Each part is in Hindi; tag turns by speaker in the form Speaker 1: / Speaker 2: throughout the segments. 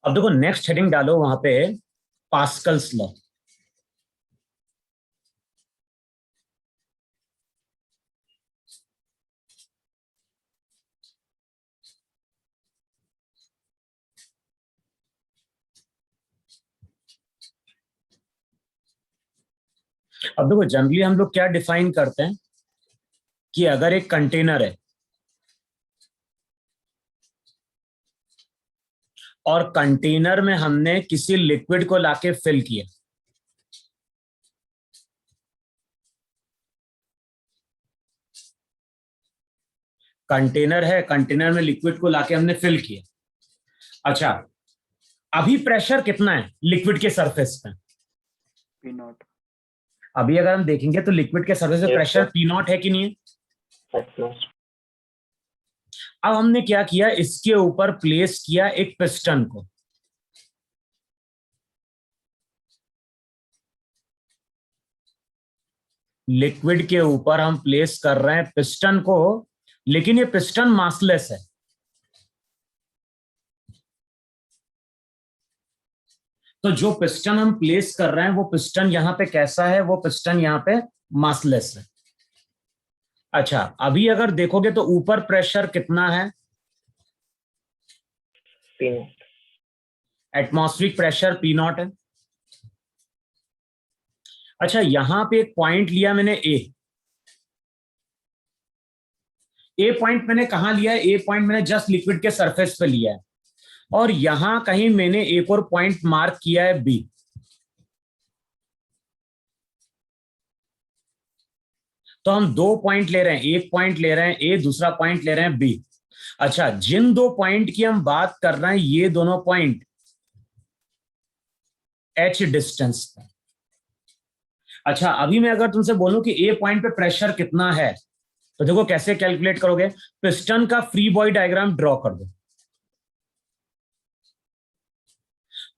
Speaker 1: अब देखो नेक्स्ट हेडिंग डालो वहां पे, पास्कल्स लॉ। अब देखो जनरली हम लोग क्या डिफाइन करते हैं कि अगर एक कंटेनर है और कंटेनर में हमने किसी लिक्विड को लाके फिल किया, कंटेनर है, कंटेनर में लिक्विड को लाके हमने फिल किया। अच्छा, अभी प्रेशर कितना है लिक्विड के सरफेस पे?
Speaker 2: P not.
Speaker 1: अभी अगर हम देखेंगे तो लिक्विड के सरफेस पे प्रेशर पी नॉट है कि नहीं है? अब हमने क्या किया, इसके ऊपर प्लेस किया एक पिस्टन को। लिक्विड के ऊपर हम प्लेस कर रहे हैं पिस्टन को, लेकिन ये पिस्टन मासलेस है। तो जो पिस्टन हम प्लेस कर रहे हैं वो पिस्टन यहां पे कैसा है? वो पिस्टन यहां पे मासलेस है। अच्छा, अभी अगर देखोगे तो ऊपर प्रेशर कितना है? एटमॉस्फेरिक प्रेशर पी नॉट है। अच्छा, यहां पे एक पॉइंट लिया मैंने ए पॉइंट मैंने कहां लिया है? ए पॉइंट मैंने जस्ट लिक्विड के सरफेस पे लिया है। और यहां कहीं मैंने एक और पॉइंट मार्क किया है बी। तो हम दो पॉइंट ले रहे हैं, एक पॉइंट ले रहे हैं ए, दूसरा पॉइंट ले रहे हैं बी। अच्छा, जिन दो पॉइंट की हम बात कर रहे हैं ये दोनों पॉइंट एच डिस्टेंस पे। अच्छा, अभी मैं अगर तुमसे बोलूं कि ए पॉइंट पे प्रेशर कितना है, तो देखो कैसे कैलकुलेट करोगे। पिस्टन का फ्री बॉडी डायग्राम ड्रॉ कर दो।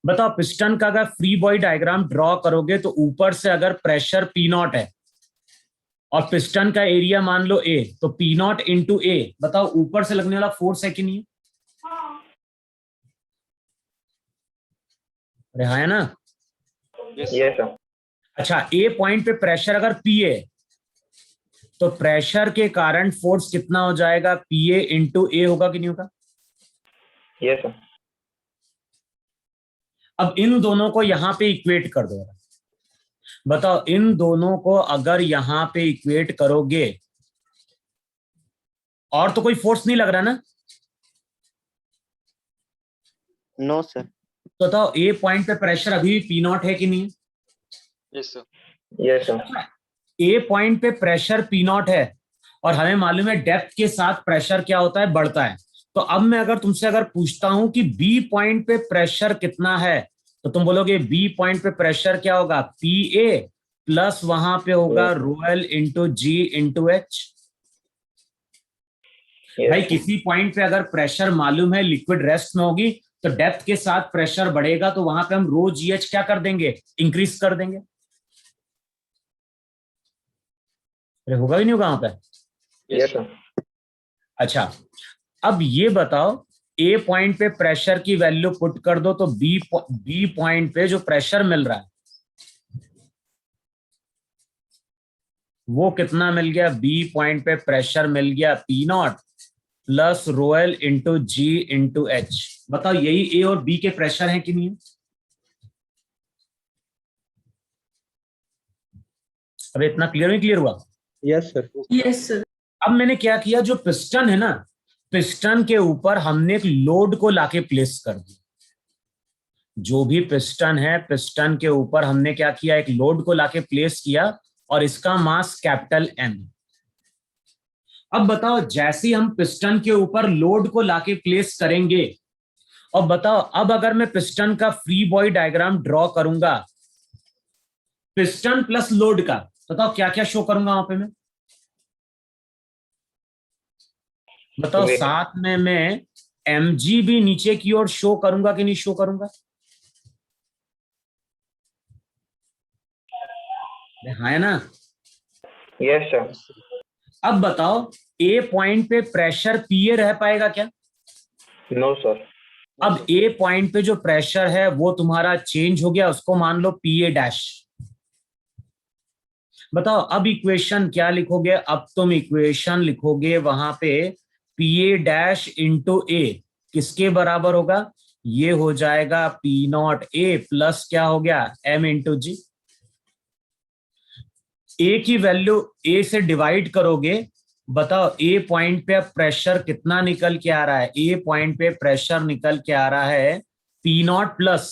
Speaker 1: बताओ, पिस्टन का अगर फ्री बॉडी डायग्राम ड्रॉ करोगे तो ऊपर से अगर प्रेशर पी नॉट है और पिस्टन का एरिया मान लो ए, तो पी नॉट इंटू ए, बताओ ऊपर से लगने वाला फोर्स है कि नहीं है? अरे हाँ, है ना?
Speaker 3: Yes sir.
Speaker 1: अच्छा, ए पॉइंट पे प्रेशर अगर पी है तो प्रेशर के कारण फोर्स कितना हो जाएगा? पी ए इंटू ए होगा कि नहीं होगा?
Speaker 3: Yes sir.
Speaker 1: अब इन दोनों को यहां पे इक्वेट कर दो। बताओ, इन दोनों को अगर यहां पे इक्वेट करोगे, और तो कोई फोर्स नहीं लग रहा ना?
Speaker 2: No sir.
Speaker 1: तो बताओ, ए पॉइंट पे प्रेशर अभी पी नॉट है कि नहीं?
Speaker 2: Yes sir.
Speaker 3: Yes sir.
Speaker 1: A point पे प्रेशर पी नॉट है और हमें मालूम है डेप्थ के साथ प्रेशर क्या होता है? बढ़ता है। तो अब मैं अगर तुमसे अगर पूछता हूं कि बी पॉइंट पे प्रेशर कितना है, तो तुम बोलोगे बी पॉइंट पे प्रेशर क्या होगा? पी ए प्लस वहां पे होगा रो L into G into H. भाई, किसी पॉइंट पे अगर प्रेशर मालूम है, लिक्विड रेस्ट में होगी, तो डेप्थ के साथ प्रेशर बढ़ेगा, तो वहां पे हम रो जी एच क्या कर देंगे? इंक्रीज कर देंगे। अरे होगा ही नहीं होगा वहां पे?
Speaker 3: Yes sir.
Speaker 1: अच्छा, अब ये बताओ, ए पॉइंट पे प्रेशर की वैल्यू पुट कर दो तो बी पॉइंट पे जो प्रेशर मिल रहा है वो कितना मिल गया? बी पॉइंट पे प्रेशर मिल गया P naught plus rho L into G into H. बताओ, यही ए और बी के प्रेशर है कि नहीं? अब इतना क्लियर नहीं क्लियर हुआ?
Speaker 2: Yes sir.
Speaker 4: Yes sir.
Speaker 1: अब मैंने क्या किया, जो पिस्टन है ना, पिस्टन के ऊपर हमने एक लोड को लाके प्लेस कर दिया। जो भी पिस्टन है, पिस्टन के ऊपर हमने क्या किया? एक लोड को लाके प्लेस किया और इसका मास कैपिटल एम। अब बताओ, जैसे हम पिस्टन के ऊपर लोड को लाके प्लेस करेंगे, और बताओ अब अगर मैं पिस्टन का फ्री बॉडी डायग्राम ड्रॉ करूंगा पिस्टन प्लस लोड का, बताओ क्या क्या शो करूंगा वहां पे मैं? बताओ, साथ में मैं mg भी नीचे की ओर शो करूंगा कि नहीं शो करूंगा? हाँ, है ना?
Speaker 3: Yes sir.
Speaker 1: अब बताओ, ए पॉइंट पे प्रेशर पीए रह पाएगा क्या?
Speaker 3: No sir.
Speaker 1: अब ए पॉइंट पे जो प्रेशर है वो तुम्हारा चेंज हो गया, उसको मान लो पीए डैश। बताओ अब इक्वेशन क्या लिखोगे? अब तुम इक्वेशन लिखोगे वहां पे पीए डैश इंटू ए किसके बराबर होगा? ये हो जाएगा पी नॉट ए प्लस क्या हो गया एम इंटू जी। ए की वैल्यू ए से डिवाइड करोगे, बताओ ए पॉइंट पे अब प्रेशर कितना निकल के आ रहा है? ए पॉइंट पे प्रेशर निकल के आ रहा है P naught plus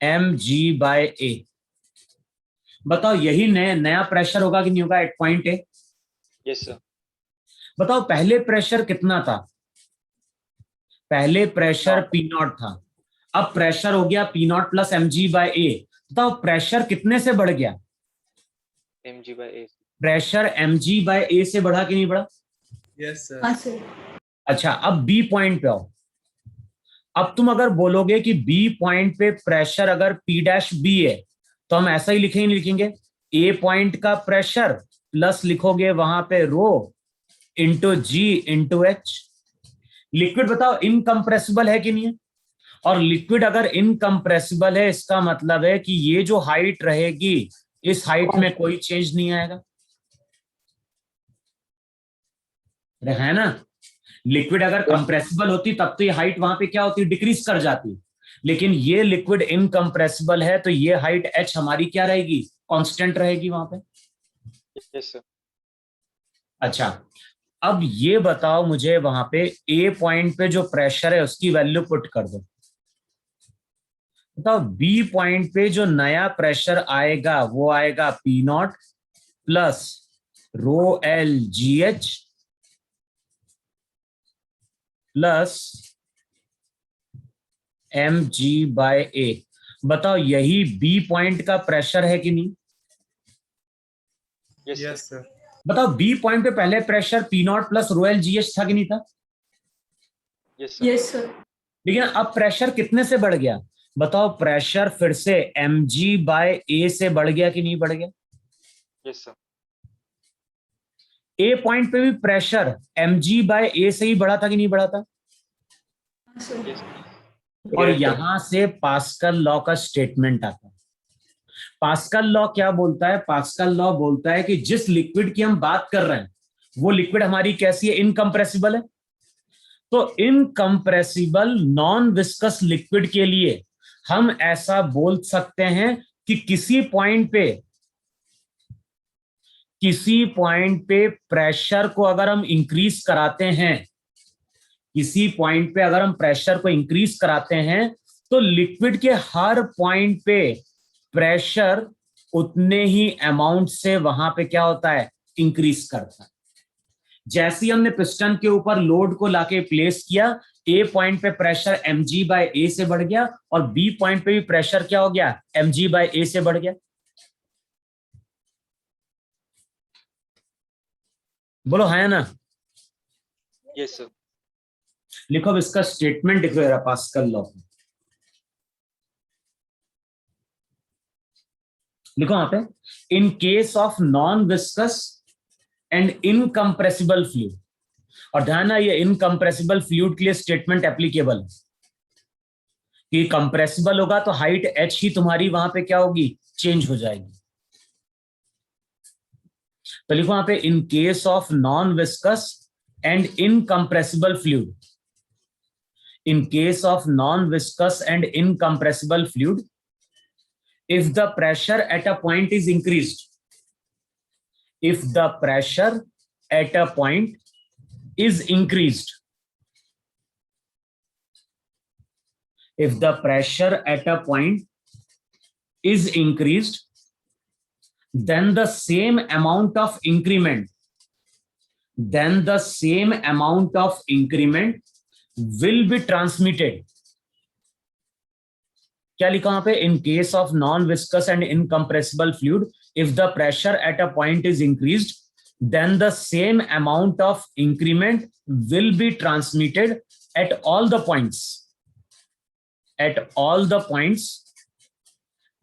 Speaker 1: M G by A. बताओ यही नया प्रेशर होगा कि नहीं होगा at point A?
Speaker 2: Yes sir.
Speaker 1: बताओ पहले प्रेशर कितना था? पहले प्रेशर
Speaker 2: नॉट।
Speaker 1: पी नॉट था, अब प्रेशर हो गया P naught plus M G by A. बताओ प्रेशर कितने से बढ़ गया?
Speaker 2: M G by A.
Speaker 1: Pressure M G by A से बढ़ा कि नहीं बढ़ा?
Speaker 4: Yes sir.
Speaker 5: हाँ सर।
Speaker 1: अच्छा अब बी पॉइंट पे आओ। अब तुम अगर बोलोगे कि बी पॉइंट पे प्रेशर अगर पी डैश बी है तो हम ऐसा ही लिखेंगे, लिखेंगे ए पॉइंट का प्रेशर प्लस लिखोगे वहां पे rho into G into H. Liquid बताओ इनकम्प्रेसिबल है कि नहीं है? और लिक्विड अगर इनकम्प्रेसिबल है इसका मतलब है कि ये जो हाइट रहेगी इस हाइट में कोई चेंज नहीं आएगा, है ना? लिक्विड अगर कंप्रेसिबल होती तब तो ये हाइट वहां पे क्या होती, डिक्रीज कर जाती। लेकिन ये लिक्विड इनकम्प्रेसिबल है तो ये हाइट एच हमारी क्या रहेगी, कांस्टेंट रहेगी वहां पे।
Speaker 2: Yes sir.
Speaker 1: अच्छा अब ये बताओ मुझे वहां पे ए पॉइंट पे जो प्रेशर है उसकी वैल्यू पुट कर दो। बताओ बी पॉइंट पे जो नया प्रेशर आएगा वो आएगा P naught plus rho L G H plus M G by A. बताओ यही बी पॉइंट का प्रेशर है कि नहीं?
Speaker 4: Yes sir.
Speaker 1: बताओ बी पॉइंट पे पहले pressure P naught plus rho L G H था कि नहीं था?
Speaker 2: Yes sir.
Speaker 5: Yes sir.
Speaker 1: लेकिन अब प्रेशर कितने से बढ़ गया? बताओ प्रेशर फिर से एम जी बाय ए से बढ़ गया कि नहीं बढ़ गया?
Speaker 2: Yes sir.
Speaker 1: ए पॉइंट पे भी pressure M G by A से ही बढ़ा था कि नहीं बढ़ा था?
Speaker 5: हाँ सर।
Speaker 2: यस।
Speaker 1: और
Speaker 3: Yes, sir.
Speaker 1: यहां से पास्कल लॉ का स्टेटमेंट आता है। पास्कल लॉ क्या बोलता है? पास्कल लॉ बोलता है कि जिस लिक्विड की हम बात कर रहे हैं वो लिक्विड हमारी कैसी है, इनकम्प्रेसिबल है। तो इनकम्प्रेसिबल नॉन विस्कस लिक्विड के लिए हम ऐसा बोल सकते हैं कि किसी पॉइंट पे प्रेशर को अगर हम इंक्रीज कराते हैं, किसी पॉइंट पे अगर हम प्रेशर को इंक्रीज कराते हैं तो लिक्विड के हर पॉइंट पे प्रेशर उतने ही अमाउंट से वहां पे क्या होता है, इंक्रीज करता है। जैसे ही हमने पिस्टन के ऊपर लोड को लाके प्लेस किया, ए पॉइंट पे pressure M G by A से बढ़ गया और बी पॉइंट पे भी प्रेशर क्या हो गया, एम जी बाय ए से बढ़ गया। बोलो है ना?
Speaker 2: Yes sir.
Speaker 1: लिखो अब इसका स्टेटमेंट लिखो जरा पास्कल लॉ। लिखो वहां पे, in case of non viscous and incompressible fluid. और ध्यान है ये इनकम्प्रेसिबल फ्लूइड के लिए स्टेटमेंट एप्लीकेबल है कि कंप्रेसिबल होगा तो हाइट एच ही तुम्हारी वहां पे क्या होगी, चेंज हो जाएगी। तो लिखो वहां पे, in case of non viscous and incompressible fluid, in case of non-viscous and incompressible fluid, if the pressure at a point is increased, if the pressure at a point is increased, if the pressure at a point is increased, then the same amount of increment, then the same amount of increment will be transmitted. क्या लिखा वहां पे, in case of non viscous and incompressible fluid, if the pressure at a point is increased, then the same amount of increment will be transmitted at all the points, at all the points,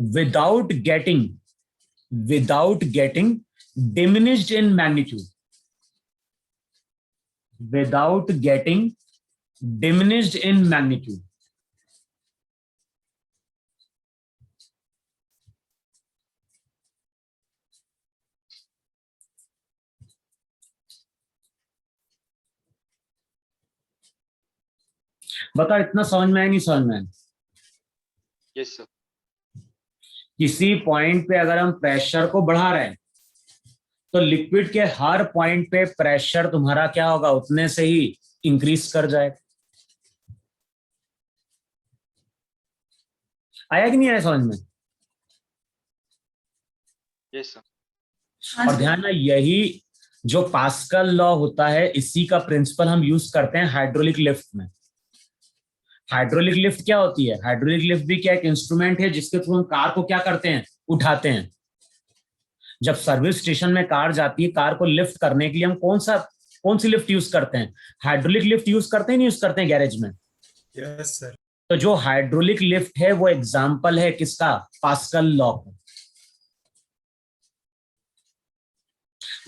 Speaker 1: without getting diminished in magnitude, without getting diminished in magnitude. बताओ इतना समझ में आया नहीं समझ में आया?
Speaker 2: Yes, sir.
Speaker 1: किसी पॉइंट पे अगर हम प्रेशर को बढ़ा रहे हैं तो लिक्विड के हर पॉइंट पे प्रेशर तुम्हारा क्या होगा, उतने से ही इंक्रीज कर जाएगा। आया कि नहीं आया समझ में?
Speaker 2: Yes, sir.
Speaker 5: हाँ
Speaker 1: और
Speaker 5: सर।
Speaker 1: ध्यान ना, यही जो पास्कल लॉ होता है इसी का प्रिंसिपल हम यूज करते हैं हाइड्रोलिक लिफ्ट में। हाइड्रोलिक लिफ्ट क्या होती है? हाइड्रोलिक लिफ्ट भी क्या एक इंस्ट्रूमेंट है जिसके थ्रू हम कार को क्या करते हैं, उठाते हैं। जब सर्विस स्टेशन में कार जाती है, कार को लिफ्ट करने के लिए हम कौन सी लिफ्ट यूज करते हैं? हाइड्रोलिक लिफ्ट यूज करते हैं, नहीं यूज करते हैं गैरेज में?
Speaker 4: Yes sir.
Speaker 1: तो जो हाइड्रोलिक लिफ्ट है वो एग्जाम्पल है किसका? पास्कल लॉ का।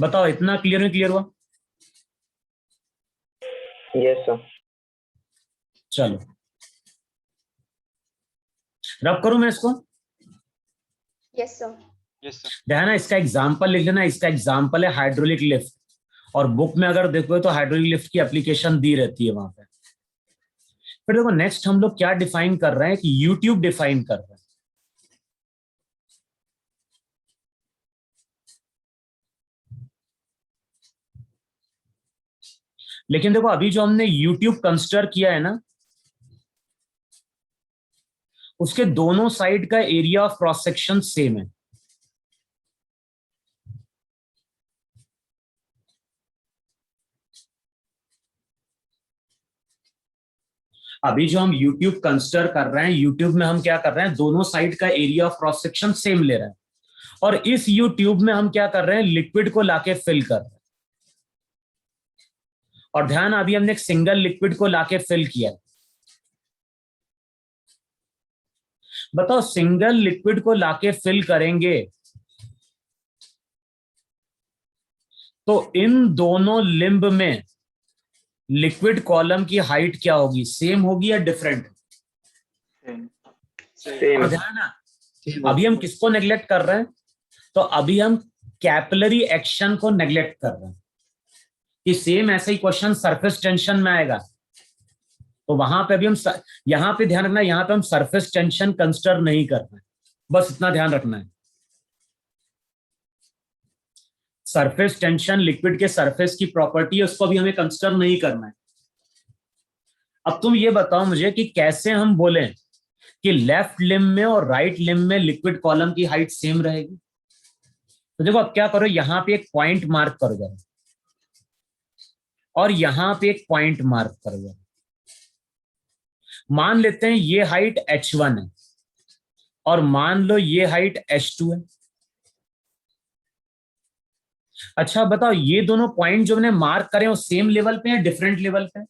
Speaker 1: बताओ इतना क्लियर नहीं क्लियर हुआ?
Speaker 3: Yes, sir.
Speaker 1: चलो रब करूं मैं इसको?
Speaker 5: Yes sir.
Speaker 2: Yes, sir.
Speaker 1: ध्यान है, इसका एग्जाम्पल लिख लेना। इसका एग्जाम्पल है हाइड्रोलिक लिफ्ट, और बुक में अगर देखो तो हाइड्रोलिक लिफ्ट की एप्लीकेशन दी रहती है वहां पे। फिर देखो नेक्स्ट हम लोग क्या डिफाइन कर रहे हैं कि यूट्यूब डिफाइन कर रहे हैं। लेकिन देखो अभी जो हमने यूट्यूब कंसिडर किया है ना, उसके दोनों साइड का area of cross section same है। अभी जो हम यूट्यूब कंसिडर कर रहे हैं, यूट्यूब में हम क्या कर रहे हैं, दोनों साइड का area of cross section same ले रहे हैं। और इस यूट्यूब में हम क्या कर रहे हैं, लिक्विड को लाके फिल कर रहे हैं। और ध्यान, अभी हमने एक सिंगल लिक्विड को लाके फिल किया। बताओ सिंगल लिक्विड को लाके फिल करेंगे तो इन दोनों लिंब में लिक्विड कॉलम की हाइट क्या होगी, सेम होगी या डिफरेंट?
Speaker 3: Same.
Speaker 1: और ध्यान ना, अभी हम किसको नेग्लेक्ट कर रहे हैं? तो अभी हम कैपिलरी एक्शन को नेग्लेक्ट कर रहे हैं। कि सेम ऐसा ही क्वेश्चन सरफेस टेंशन में आएगा, तो वहां पे अभी हम यहां पे ध्यान रखना, यहां पे हम सरफेस टेंशन कंसिडर नहीं कर रहे हैं, बस इतना ध्यान रखना है। सरफेस टेंशन लिक्विड के सरफेस की प्रॉपर्टी है, उसको भी हमें कंसिडर नहीं करना है। अब तुम ये बताओ मुझे कि कैसे हम बोले कि लेफ्ट लिम्ब में और राइट लिम्ब में लिक्विड कॉलम की हाइट सेम रहेगी। तो देखो अब क्या करो, यहां पे एक पॉइंट मार्क कर दो और यहां पे एक पॉइंट मार्क कर दो। मान लेते हैं ये हाइट h1 है और मान लो ये हाइट h2 है। अच्छा बताओ, ये दोनों पॉइंट जो मैंने मार्क करे वो सेम लेवल पे है, डिफरेंट लेवल पे?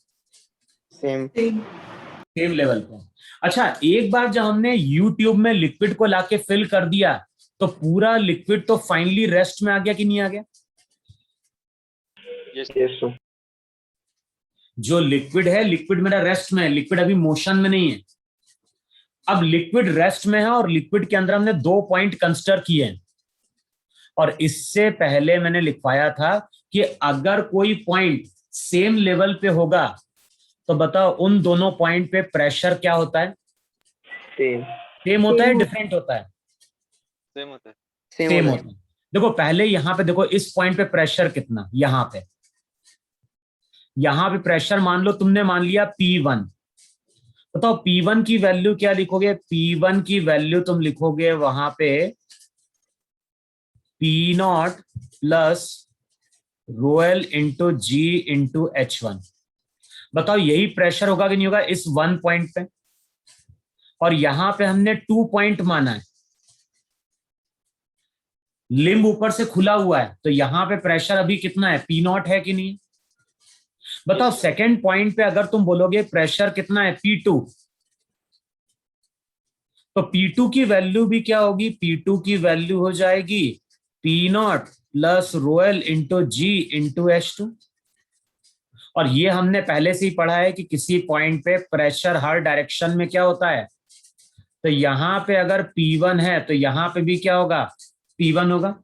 Speaker 3: Same.
Speaker 1: सेम लेवल पे। अच्छा, एक बार जब हमने यूट्यूब में लिक्विड को लाके फिल कर दिया तो पूरा लिक्विड तो फाइनली रेस्ट में आ गया कि नहीं आ गया?
Speaker 2: Yes,
Speaker 3: Yes, sir.
Speaker 1: जो लिक्विड है, लिक्विड मेरा रेस्ट में है, लिक्विड अभी मोशन में नहीं है। अब लिक्विड रेस्ट में है और लिक्विड के अंदर हमने 2 पॉइंट कंसिडर किए हैं। और इससे पहले मैंने लिखवाया था कि अगर कोई पॉइंट सेम लेवल पे होगा तो बताओ उन दोनों पॉइंट पे प्रेशर क्या होता है?
Speaker 3: Same.
Speaker 1: सेम होता है, डिफरेंट होता है?
Speaker 2: same होता है।
Speaker 1: सेम होता है। देखो पहले यहां पे देखो, इस पॉइंट पे प्रेशर कितना, यहां पे प्रेशर मान लो तुमने मान लिया P1। बताओ P1 की वैल्यू क्या लिखोगे? P1 की वैल्यू तुम लिखोगे वहां पे P0 plus ρl into G into H1। बताओ यही प्रेशर होगा कि नहीं होगा इस 1 पॉइंट पे? और यहां पे हमने 2 पॉइंट माना है, लिम्ब ऊपर से खुला हुआ है, तो यहां पे प्रेशर अभी कितना है, P0 है कि नहीं? बताओ सेकंड पॉइंट पे अगर तुम बोलोगे प्रेशर कितना है, P2, तो P2 की वैल्यू भी क्या होगी? P2 की वैल्यू हो जाएगी P0 plus ρl into G into H2। और ये हमने पहले से ही पढ़ा है कि किसी पॉइंट पे प्रेशर हर डायरेक्शन में क्या होता है, तो यहां पे अगर P1 है तो यहां पे भी क्या होगा, P1 होगा।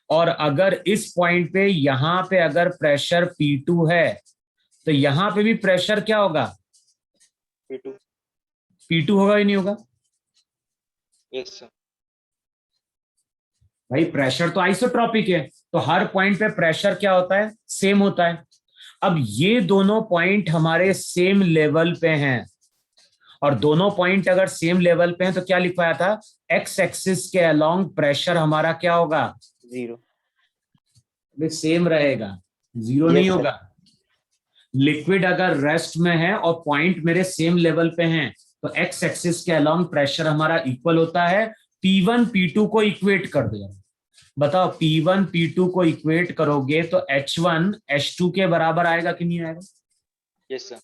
Speaker 1: और अगर इस पॉइंट पे यहां पे अगर प्रेशर P2 है तो यहां पे भी प्रेशर क्या होगा,
Speaker 2: P2
Speaker 1: P2 होगा ही नहीं होगा।
Speaker 2: yes sir
Speaker 1: भाई प्रेशर तो आइसोट्रॉपिक है, तो हर पॉइंट पे प्रेशर क्या होता है, सेम होता है। अब ये दोनों पॉइंट हमारे सेम लेवल पे हैं, और दोनों पॉइंट अगर सेम लेवल पे हैं तो क्या लिखवाया था, एक्स एक्सिस के अलोंग प्रेशर हमारा क्या होगा,
Speaker 3: 0.
Speaker 1: सेम रहेगा, जीरो
Speaker 3: Yes,
Speaker 1: नहीं
Speaker 3: sir.
Speaker 1: होगा। लिक्विड अगर रेस्ट में है और पॉइंट मेरे सेम लेवल पे हैं तो एक्स एक्सिस के अलोंग प्रेशर हमारा इक्वल होता है। P1 P2 को इक्वेट कर दो। बताओ P1 P2 को इक्वेट करोगे तो H1 H2 के बराबर आएगा कि नहीं आएगा।
Speaker 2: yes sir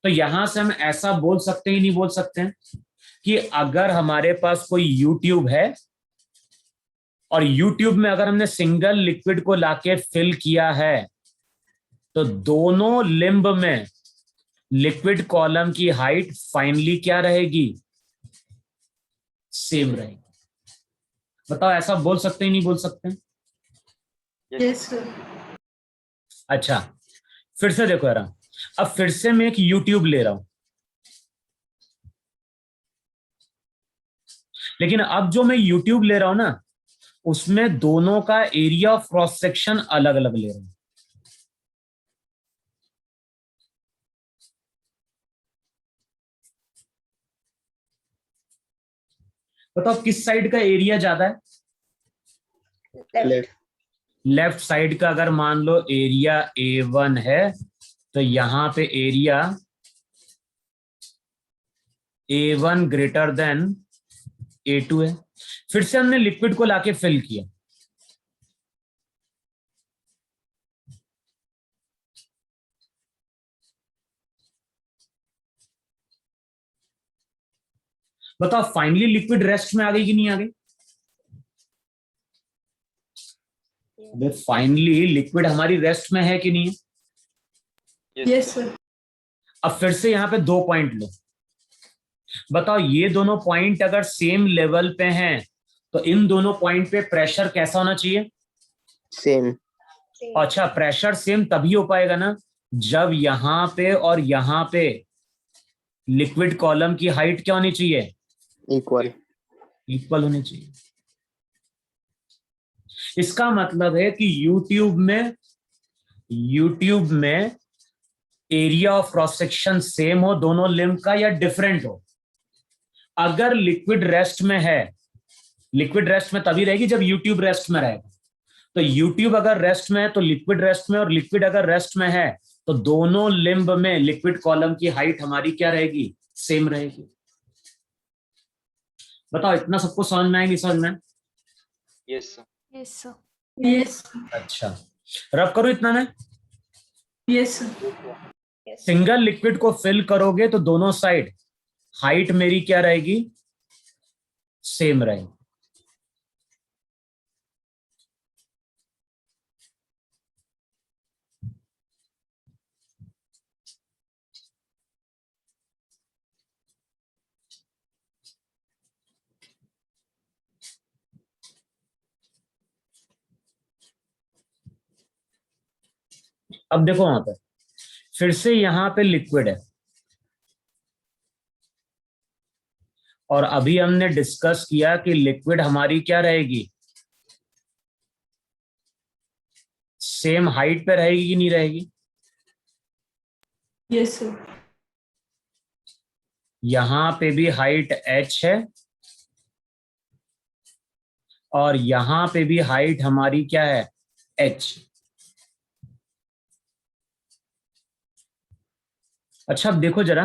Speaker 1: तो यहां से हम ऐसा बोल सकते ही नहीं बोल सकते हैं कि अगर हमारे पास कोई यूट्यूब है और यूट्यूब में अगर हमने सिंगल लिक्विड को लाके फिल किया है तो दोनों लिंब में लिक्विड कॉलम की हाइट फाइनली क्या रहेगी, सेम रहेगी। बताओ ऐसा बोल सकते ही नहीं बोल सकते।
Speaker 5: Yes, sir.
Speaker 1: अच्छा फिर से देखो यार, अब फिर से मैं एक यूट्यूब ले रहा हूं, लेकिन अब जो मैं यूट्यूब ले रहा हूं ना उसमें दोनों का एरिया ऑफ क्रॉस सेक्शन अलग अलग ले रहा हूं। बताओ किस साइड का एरिया ज्यादा है,
Speaker 5: Left.
Speaker 1: लेफ्ट साइड का। अगर मान लो एरिया A1 है तो यहां पे area A1 greater than A2 है। फिर से हमने लिक्विड को लाके फिल किया, बताओ फाइनली लिक्विड रेस्ट में आ गई कि नहीं आ गई। फाइनली लिक्विड हमारी रेस्ट में है कि नहीं है।
Speaker 5: Yes, sir.
Speaker 1: अब फिर से यहां पे दो पॉइंट लो, बताओ ये दोनों पॉइंट अगर सेम लेवल पे हैं तो इन दोनों पॉइंट पे प्रेशर कैसा होना चाहिए।
Speaker 3: Same.
Speaker 1: अच्छा प्रेशर सेम तभी हो पाएगा ना जब यहां पे और यहां पे लिक्विड कॉलम की हाइट क्या होनी चाहिए,
Speaker 3: Equal.
Speaker 1: इक्वल होनी चाहिए। इसका मतलब है कि यूट्यूब में area of cross section same हो दोनों लिम्ब का या डिफरेंट हो। अगर लिक्विड रेस्ट में है, लिक्विड रेस्ट में तभी रहेगी जब यूट्यूब रेस्ट में रहेगा। तो यूट्यूब अगर रेस्ट में है तो लिक्विड रेस्ट में, और लिक्विड अगर रेस्ट में है तो दोनों लिम्ब में लिक्विड कॉलम की हाइट हमारी क्या रहेगी, सेम रहेगी। बताओ इतना सबको समझ में आएगी, समझ में।
Speaker 2: yes sir
Speaker 5: Yes, sir. Yes.
Speaker 1: अच्छा रब करो इतना में।
Speaker 5: Yes, sir. Yes.
Speaker 1: Single liquid को फिल करोगे तो दोनों साइड हाइट मेरी क्या रहेगी, सेम रहेगी। अब देखो वहां पर फिर से यहां पे लिक्विड है, और अभी हमने डिस्कस किया कि लिक्विड हमारी क्या रहेगी, सेम हाइट पे रहेगी कि नहीं रहेगी।
Speaker 5: Yes, sir.
Speaker 1: यहां पे भी हाइट h है और यहां पे भी हाइट हमारी क्या है, h। अच्छा अब देखो जरा,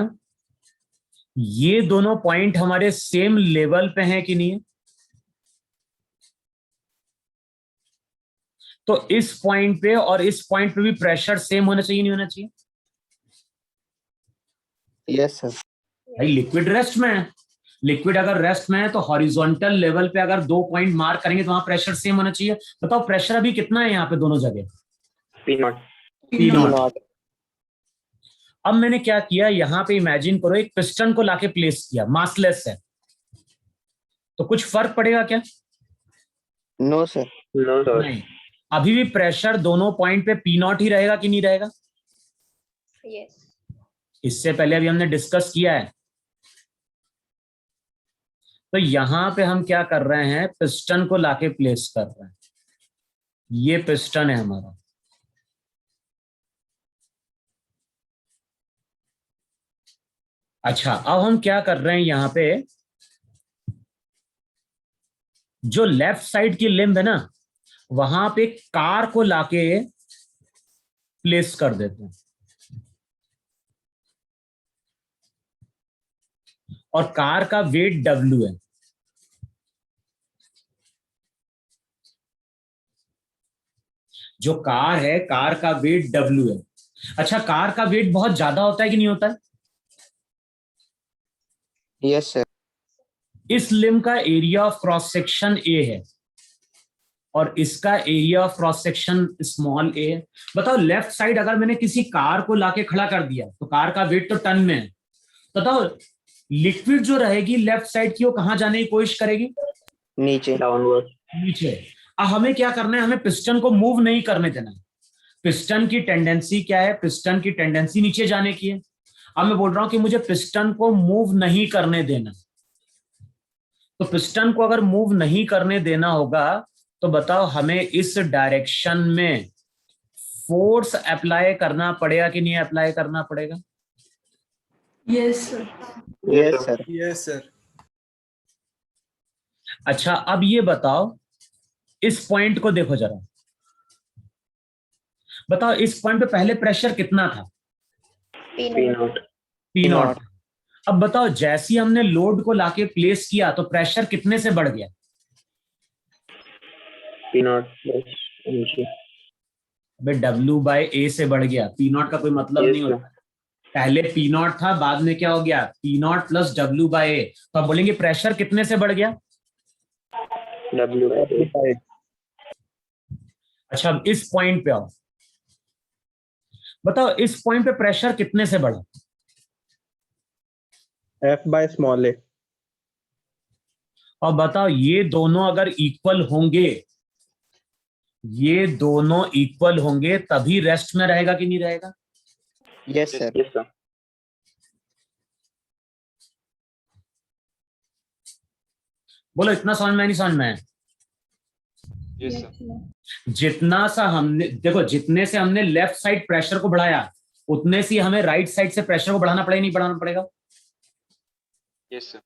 Speaker 1: ये दोनों पॉइंट हमारे सेम लेवल पे हैं कि नहीं है। तो इस पॉइंट पे और इस पॉइंट पे भी प्रेशर सेम होना चाहिए, नहीं होना चाहिए।
Speaker 3: Yes, sir.
Speaker 1: भाई लिक्विड रेस्ट में है लिक्विड अगर रेस्ट में है तो हॉरिजॉन्टल लेवल पे अगर 2 पॉइंट मार्क करेंगे तो वहां प्रेशर सेम होना चाहिए। बताओ प्रेशर अभी कितना है यहाँ पे दोनों जगह?
Speaker 3: P0.
Speaker 1: P not.
Speaker 3: P0.
Speaker 1: अब मैंने क्या किया, यहाँ पे इमेजिन करो एक पिस्टन को लाके प्लेस किया, मासलेस है, तो कुछ फर्क पड़ेगा क्या?
Speaker 3: No, sir. No, sir.
Speaker 1: नहीं, अभी भी प्रेशर दोनों पॉइंट पे पी नॉट ही रहेगा कि नहीं रहेगा?
Speaker 5: Yes.
Speaker 1: इससे पहले अभी हमने डिस्कस किया है। तो यहां पे हम क्या कर रहे हैं, पिस्टन को लाके प्लेस कर रहे हैं। ये पिस्टन है हमारा, अच्छा अब हम क्या कर रहे हैं, यहां पे जो लेफ्ट साइड की लिम्ब है ना, वहां पे कार को लाके प्लेस कर देते हैं, और कार का वेट W है। जो कार है, कार का वेट W है। अच्छा, कार का वेट बहुत ज्यादा होता है कि नहीं होता है?
Speaker 3: Yes, sir.
Speaker 1: इस लिम्ब का area of cross section A है और इसका area of cross section small a है। बताओ लेफ्ट साइड अगर मैंने किसी कार को लाके खड़ा कर दिया तो कार का वेट तो टन में है। बताओ लिक्विड जो रहेगी लेफ्ट साइड की वो कहां जाने की कोशिश करेगी?
Speaker 3: नीचे. Downward.
Speaker 1: नीचे। अब हमें क्या करना है, हमें पिस्टन को मूव नहीं करने देना है। पिस्टन की टेंडेंसी क्या है? पिस्टन की टेंडेंसी नीचे जाने की है। अब मैं बोल रहा हूं कि मुझे पिस्टन को मूव नहीं करने देना, तो पिस्टन को अगर मूव नहीं करने देना होगा तो बताओ हमें इस डायरेक्शन में फोर्स अप्लाई करना पड़ेगा कि नहीं अप्लाई करना पड़ेगा?
Speaker 5: Yes, sir.
Speaker 3: Yes, sir.
Speaker 4: Yes, sir.
Speaker 1: अच्छा अब ये बताओ, इस पॉइंट को देखो जरा, बताओ इस पॉइंट पे पहले प्रेशर कितना था?
Speaker 3: P0.
Speaker 1: P not. अब बताओ जैसे ही हमने लोड को लाके प्लेस किया तो प्रेशर कितने से बढ़ गया?
Speaker 3: P0.
Speaker 1: अबे W/A से बढ़ गया। P नॉट का कोई मतलब नहीं होता। पहले P नॉट था, बाद में क्या हो गया? P not plus W/A। तो आप बोलेंगे प्रेशर कितने से बढ़ गया?
Speaker 3: W/A.
Speaker 1: अच्छा अब इस पॉइंट पे आओ, बताओ इस पॉइंट पे प्रेशर कितने से बढ़ा?
Speaker 3: F/a.
Speaker 1: और बताओ ये दोनों अगर इक्वल होंगे, ये दोनों इक्वल होंगे तभी रेस्ट में रहेगा कि नहीं रहेगा?
Speaker 3: Yes, sir. Yes, sir.
Speaker 1: बोलो इतना समझ में नहीं समझ में?
Speaker 2: Yes, sir.
Speaker 1: जितना सा हमने देखो, जितने से हमने लेफ्ट साइड प्रेशर को बढ़ाया उतने से हमें राइट साइड से प्रेशर को बढ़ाना पड़ेगा नहीं बढ़ाना पड़ेगा?
Speaker 2: Yes, sir.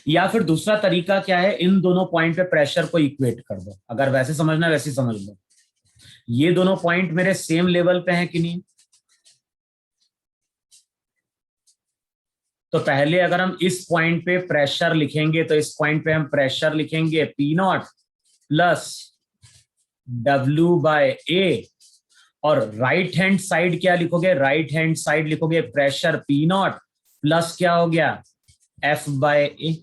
Speaker 1: या फिर दूसरा तरीका क्या है, इन दोनों पॉइंट पे प्रेशर को इक्वेट कर दो। अगर वैसे समझना है वैसे समझ लो। ये दोनों पॉइंट मेरे सेम लेवल पे हैं कि नहीं? तो पहले अगर हम इस पॉइंट पे प्रेशर लिखेंगे तो इस पॉइंट पे हम प्रेशर लिखेंगे P0 प्लस W/A, और राइट हैंड साइड क्या लिखोगे? राइट हैंड साइड लिखोगे प्रेशर P0 प्लस क्या हो गया? F/A।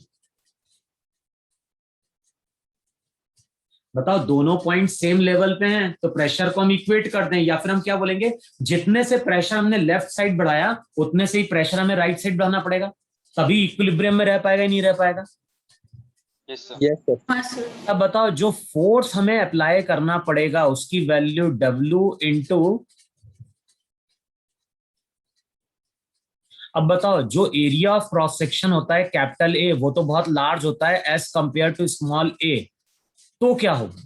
Speaker 1: बताओ दोनों पॉइंट सेम लेवल पे हैं तो प्रेशर को हम इक्वेट कर दें, या फिर हम क्या बोलेंगे, जितने से प्रेशर हमने लेफ्ट साइड बढ़ाया उतने से ही प्रेशर हमें राइट साइड बढ़ाना पड़ेगा, तभी इक्विलिब्रियम में रह पाएगा नहीं रह पाएगा?
Speaker 2: Yes, sir.
Speaker 3: Yes, sir.
Speaker 5: Yes, sir.
Speaker 1: अब बताओ जो फोर्स हमें अप्लाई करना पड़ेगा उसकी वैल्यू W इंटू, अब बताओ जो एरिया ऑफ क्रॉस सेक्शन होता है कैपिटल A वो तो बहुत लार्ज होता है as compare to small a, तो क्या होगा?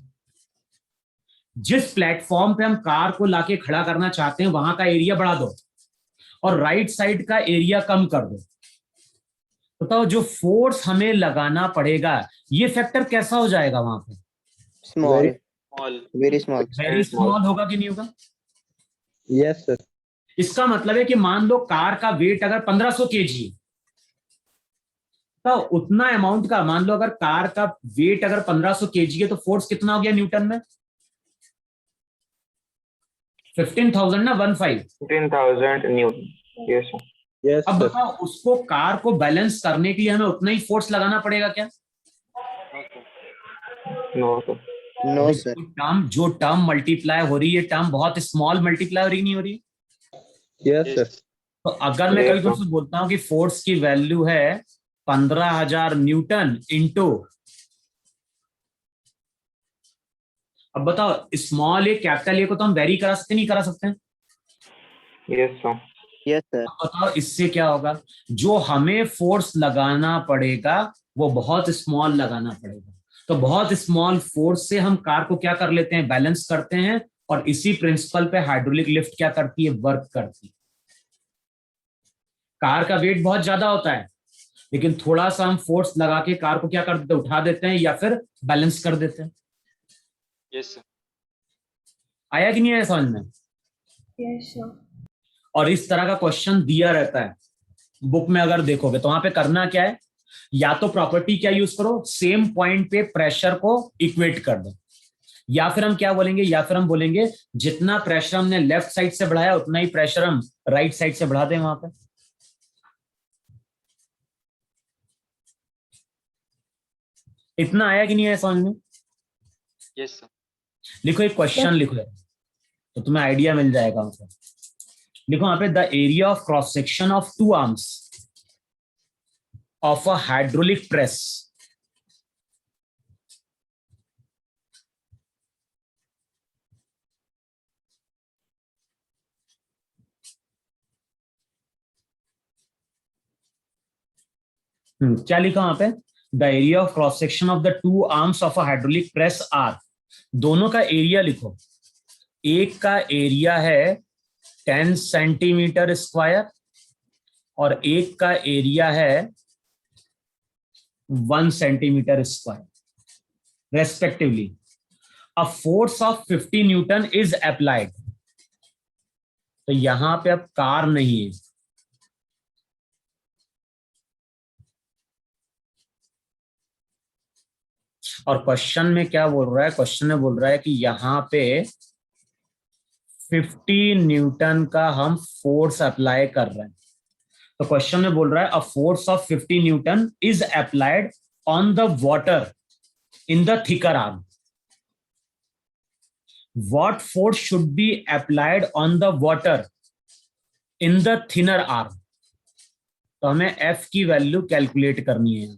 Speaker 1: जिस प्लेटफॉर्म पे हम कार को लाके खड़ा करना चाहते हैं वहां का एरिया बढ़ा दो और राइट साइड का एरिया कम कर दो। बताओ जो फोर्स हमें लगाना पड़ेगा ये फैक्टर कैसा हो जाएगा वहां पे?
Speaker 3: Small.
Speaker 2: Small.
Speaker 3: Very small.
Speaker 1: Very small होगा कि नहीं होगा?
Speaker 3: Yes, sir.
Speaker 1: इसका मतलब है कि मान लो कार का वेट अगर 1500 kg तो उतना अमाउंट का, मान लो अगर कार का वेट अगर 1500 kg है तो फोर्स कितना हो गया न्यूटन में? 15,000 ना 15?
Speaker 3: 15,000 Newton. Yes, sir. Yes,
Speaker 1: अब
Speaker 3: sir.
Speaker 1: बताओ, उसको कार को बैलेंस करने के लिए हमें उतना ही फोर्स लगाना पड़ेगा क्या?
Speaker 2: No sir.
Speaker 3: No, sir.
Speaker 1: जो टर्म मल्टीप्लाई हो रही है, टर्म बहुत स्मॉल मल्टीप्लाई हो रही नहीं हो रही?
Speaker 3: Yes, sir.
Speaker 1: तो अगर मैं कभी तुमसे बोलता हूं कि फोर्स की वैल्यू है 15,000 न्यूटन इंटू, अब बताओ स्मॉल ए कैपिटल ए को तो हम वेरी करा सकते नहीं करा सकते हैं?
Speaker 2: Yes sir.
Speaker 3: Yes, sir.
Speaker 1: अब बताओ इससे क्या होगा, जो हमें फोर्स लगाना पड़ेगा वो बहुत स्मॉल लगाना पड़ेगा। तो बहुत स्मॉल फोर्स से हम कार को क्या कर लेते हैं, बैलेंस करते हैं, और इसी प्रिंसिपल पे हाइड्रोलिक लिफ्ट क्या करती है, वर्क करती है। कार का वेट बहुत ज्यादा होता है, लेकिन थोड़ा सा हम फोर्स लगा के कार को क्या कर देते हैं, उठा देते हैं या फिर बैलेंस कर देते हैं।
Speaker 2: Yes sir.
Speaker 1: आया कि नहीं आया समझ में?
Speaker 5: Yes, sir.
Speaker 1: और इस तरह का क्वेश्चन दिया रहता है बुक में, अगर देखोगे तो वहां पे करना क्या है, या तो प्रॉपर्टी क्या यूज करो, सेम पॉइंट पे प्रेशर को इक्वेट कर दो, या फिर हम क्या बोलेंगे, या फिर हम बोलेंगे जितना प्रेशर हमने लेफ्ट साइड से बढ़ाया उतना ही प्रेशर हम राइट साइड से बढ़ा दें वहां पे। इतना आया कि नहीं आया समझ में?
Speaker 2: Yes sir.
Speaker 1: लिखो एक क्वेश्चन लिखो तो तुम्हें आइडिया मिल जाएगा। मतलब लिखो वहां पे, the area of cross section of two arms of a hydraulic press क्या लिखा वहां पे, the area of cross section of the two arms of a hydraulic press are. दोनों का एरिया लिखो, एक का एरिया है 10 सेंटीमीटर स्क्वायर और एक का एरिया है 1 centimetre square respectively. A force of 50 Newton is applied. तो यहां पे अब कार नहीं है, और क्वेश्चन में क्या बोल रहा है, क्वेश्चन में बोल रहा है कि यहां पे 50 न्यूटन का हम फोर्स अप्लाई कर रहे हैं। तो क्वेश्चन में बोल रहा है a force of 50 Newton is applied on the water in the thicker arm. What force should be applied on the water in the thinner arm. तो हमें एफ की वैल्यू कैलकुलेट करनी है।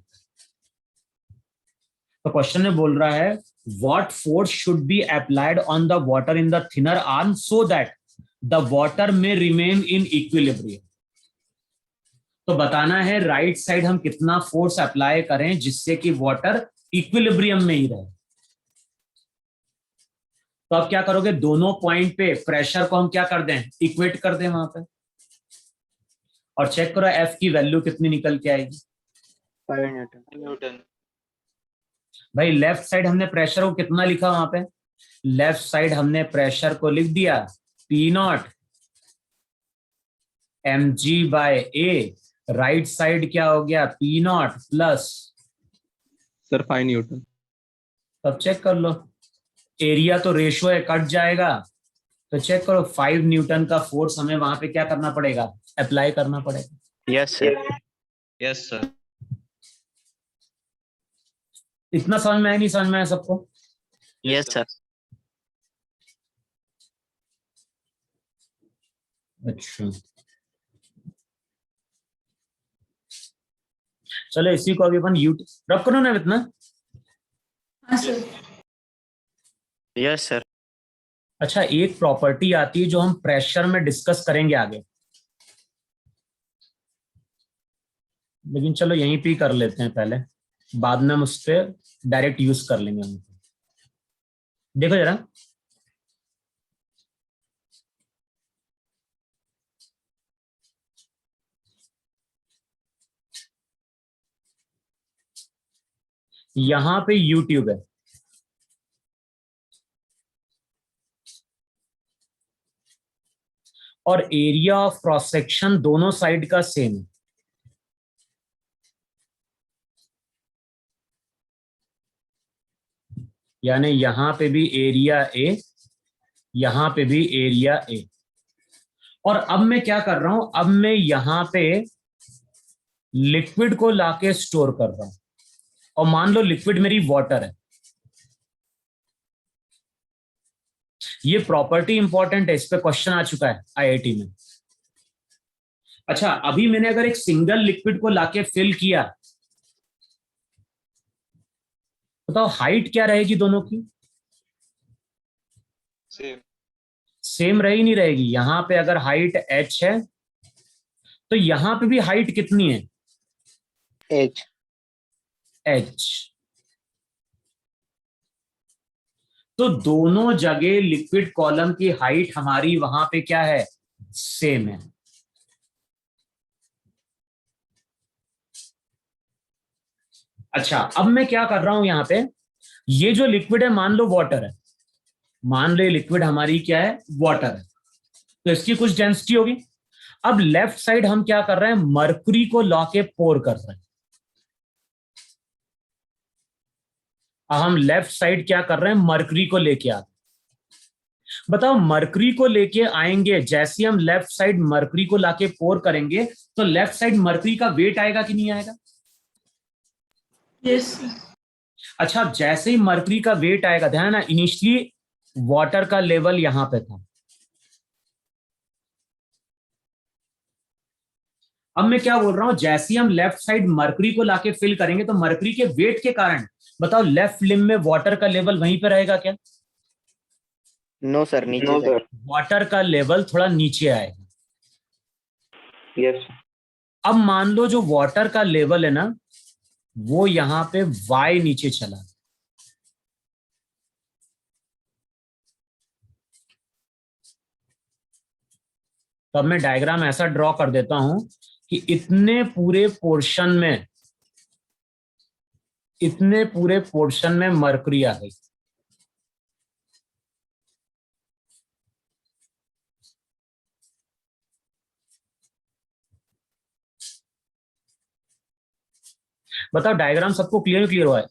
Speaker 1: तो क्वेश्चन में बोल रहा है what force should be applied on the water in the thinner arm so that the water may remain in equilibrium। तो बताना है राइट साइड हम कितना फोर्स अप्लाई करें जिससे कि वाटर इक्विलिब्रियम में ही रहे। तो आप क्या करोगे, दोनों पॉइंट पे प्रेशर को हम क्या कर दें, इक्वेट कर दें वहां पे, और चेक करो एफ की वैल्यू कितनी निकल के आएगी।
Speaker 3: 5 Newton.
Speaker 2: न्यूटन।
Speaker 1: भाई लेफ्ट साइड हमने प्रेशर को कितना लिखा वहां पे, लेफ्ट साइड हमने प्रेशर को लिख दिया P0 mg/a। राइट साइड क्या हो गया, P0 प्लस,
Speaker 3: Sir, 5 Newton.
Speaker 1: तब चेक कर लो, एरिया तो रेशो है, कट जाएगा। तो चेक करो 5 न्यूटन का फोर्स हमें वहां पे क्या करना पड़ेगा, अप्लाई करना पड़ेगा।
Speaker 3: Yes, sir.
Speaker 2: Yes sir.
Speaker 1: इतना समझ में आया, नहीं समझ में आया सबको?
Speaker 3: Yes, sir.
Speaker 1: अच्छा चलो इसी को अभी अपन यूट्यूब रब करो ना इतना।
Speaker 5: हाँ सर।
Speaker 3: Yes, sir.
Speaker 1: अच्छा एक प्रॉपर्टी आती है जो हम प्रेशर में डिस्कस करेंगे आगे, लेकिन चलो यहीं पे ही कर लेते हैं पहले, बाद में हम उस पर डायरेक्ट यूज कर लेंगे हम। देखो जरा, यहां पे YouTube है, और एरिया ऑफ क्रॉस सेक्शन दोनों साइड का सेम है। यानी यहां पे भी एरिया ए, यहां पे भी एरिया ए, और अब मैं क्या कर रहा हूं, अब मैं यहां पे लिक्विड को लाके स्टोर कर रहा हूं, और मान लो लिक्विड मेरी वाटर है। ये प्रॉपर्टी इंपॉर्टेंट है, इस पे क्वेश्चन आ चुका है आईआईटी में। अच्छा, अभी मैंने अगर एक सिंगल लिक्विड को लाके फिल किया, बताओ हाइट क्या रहेगी दोनों की?
Speaker 2: सेम।
Speaker 1: सेम रही नहीं रहेगी। यहां पे अगर हाइट h है तो यहां पे भी हाइट कितनी है?
Speaker 3: H.
Speaker 1: h। तो दोनों जगह लिक्विड कॉलम की हाइट हमारी वहां पे क्या है? सेम है। अच्छा, अब मैं क्या कर रहा हूं यहां पे, ये जो लिक्विड है मान लो वाटर है, मान लो ये लिक्विड हमारी क्या है? वाटर है, तो इसकी कुछ डेंसिटी होगी। अब लेफ्ट साइड हम क्या कर रहे हैं? मर्क्यूरी को ला के पोर कर रहे हैं। अब हम लेफ्ट साइड क्या कर रहे हैं? मर्क्यूरी को लेके आते। बताओ मर्क्यूरी को लेके आएंगे, जैसे हम लेफ्ट साइड मर्क्यूरी को लाके पोर करेंगे तो लेफ्ट साइड मर्क्यूरी का वेट आएगा कि नहीं आएगा?
Speaker 5: Yes, sir.
Speaker 1: अच्छा, जैसे ही मर्क्यूरी का वेट आएगा, ध्यान ना, इनिशियली वाटर का लेवल यहां पे था। अब मैं क्या बोल रहा हूं, जैसे ही हम लेफ्ट साइड मर्क्यूरी को लाके फिल करेंगे तो मर्क्यूरी के वेट के कारण बताओ लेफ्ट लिम्ब में वाटर का लेवल वहीं पे रहेगा क्या?
Speaker 3: No sir, नीचे
Speaker 2: नो
Speaker 3: sir.
Speaker 2: सर।
Speaker 1: वाटर का लेवल थोड़ा नीचे आएगा।
Speaker 2: यस।
Speaker 1: अब मान लो जो वाटर का लेवल है ना, वो यहां पे y नीचे चला। तो अब मैं डायग्राम ऐसा ड्रॉ कर देता हूं कि इतने पूरे पोर्शन में मर्क्यूरी आ गई। बताओ डायग्राम सबको क्लियर हुआ है?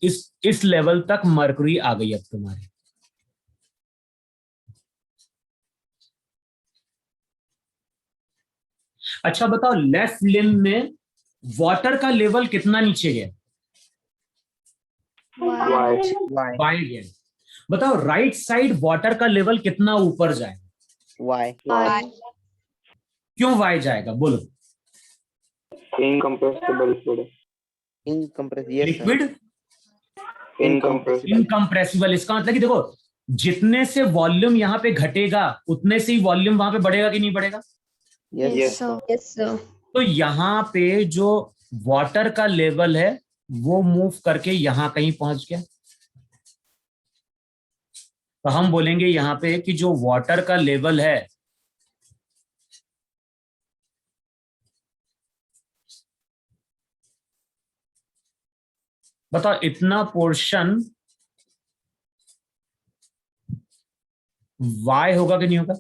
Speaker 1: इस लेवल तक मर्क्यूरी आ गई अब तुम्हारी। अच्छा बताओ, लेफ्ट लिम्ब में वाटर का लेवल कितना नीचे गया?
Speaker 2: वाई।
Speaker 3: Y.
Speaker 1: y गया। बताओ राइट साइड वाटर का लेवल कितना ऊपर जाएगा?
Speaker 3: Y.
Speaker 2: वाई।
Speaker 1: क्यों y जाएगा बोलो?
Speaker 2: Incompressible liquid.
Speaker 3: Incompressible. Yes sir.
Speaker 1: Liquid
Speaker 2: incompressible.
Speaker 1: Incompressible, इसका मतलब कि देखो, जितने से वॉल्यूम यहां पे घटेगा उतने से ही वॉल्यूम वहां पे बढ़ेगा कि नहीं बढ़ेगा?
Speaker 3: Yes.
Speaker 2: Yes,
Speaker 5: sir. Yes, sir.
Speaker 1: तो यहां पे जो वाटर का लेवल है वो मूव करके यहां कहीं पहुंच गया। तो हम बोलेंगे यहां पे कि जो वाटर का लेवल है बताओ इतना पोर्शन y होगा कि नहीं होगा?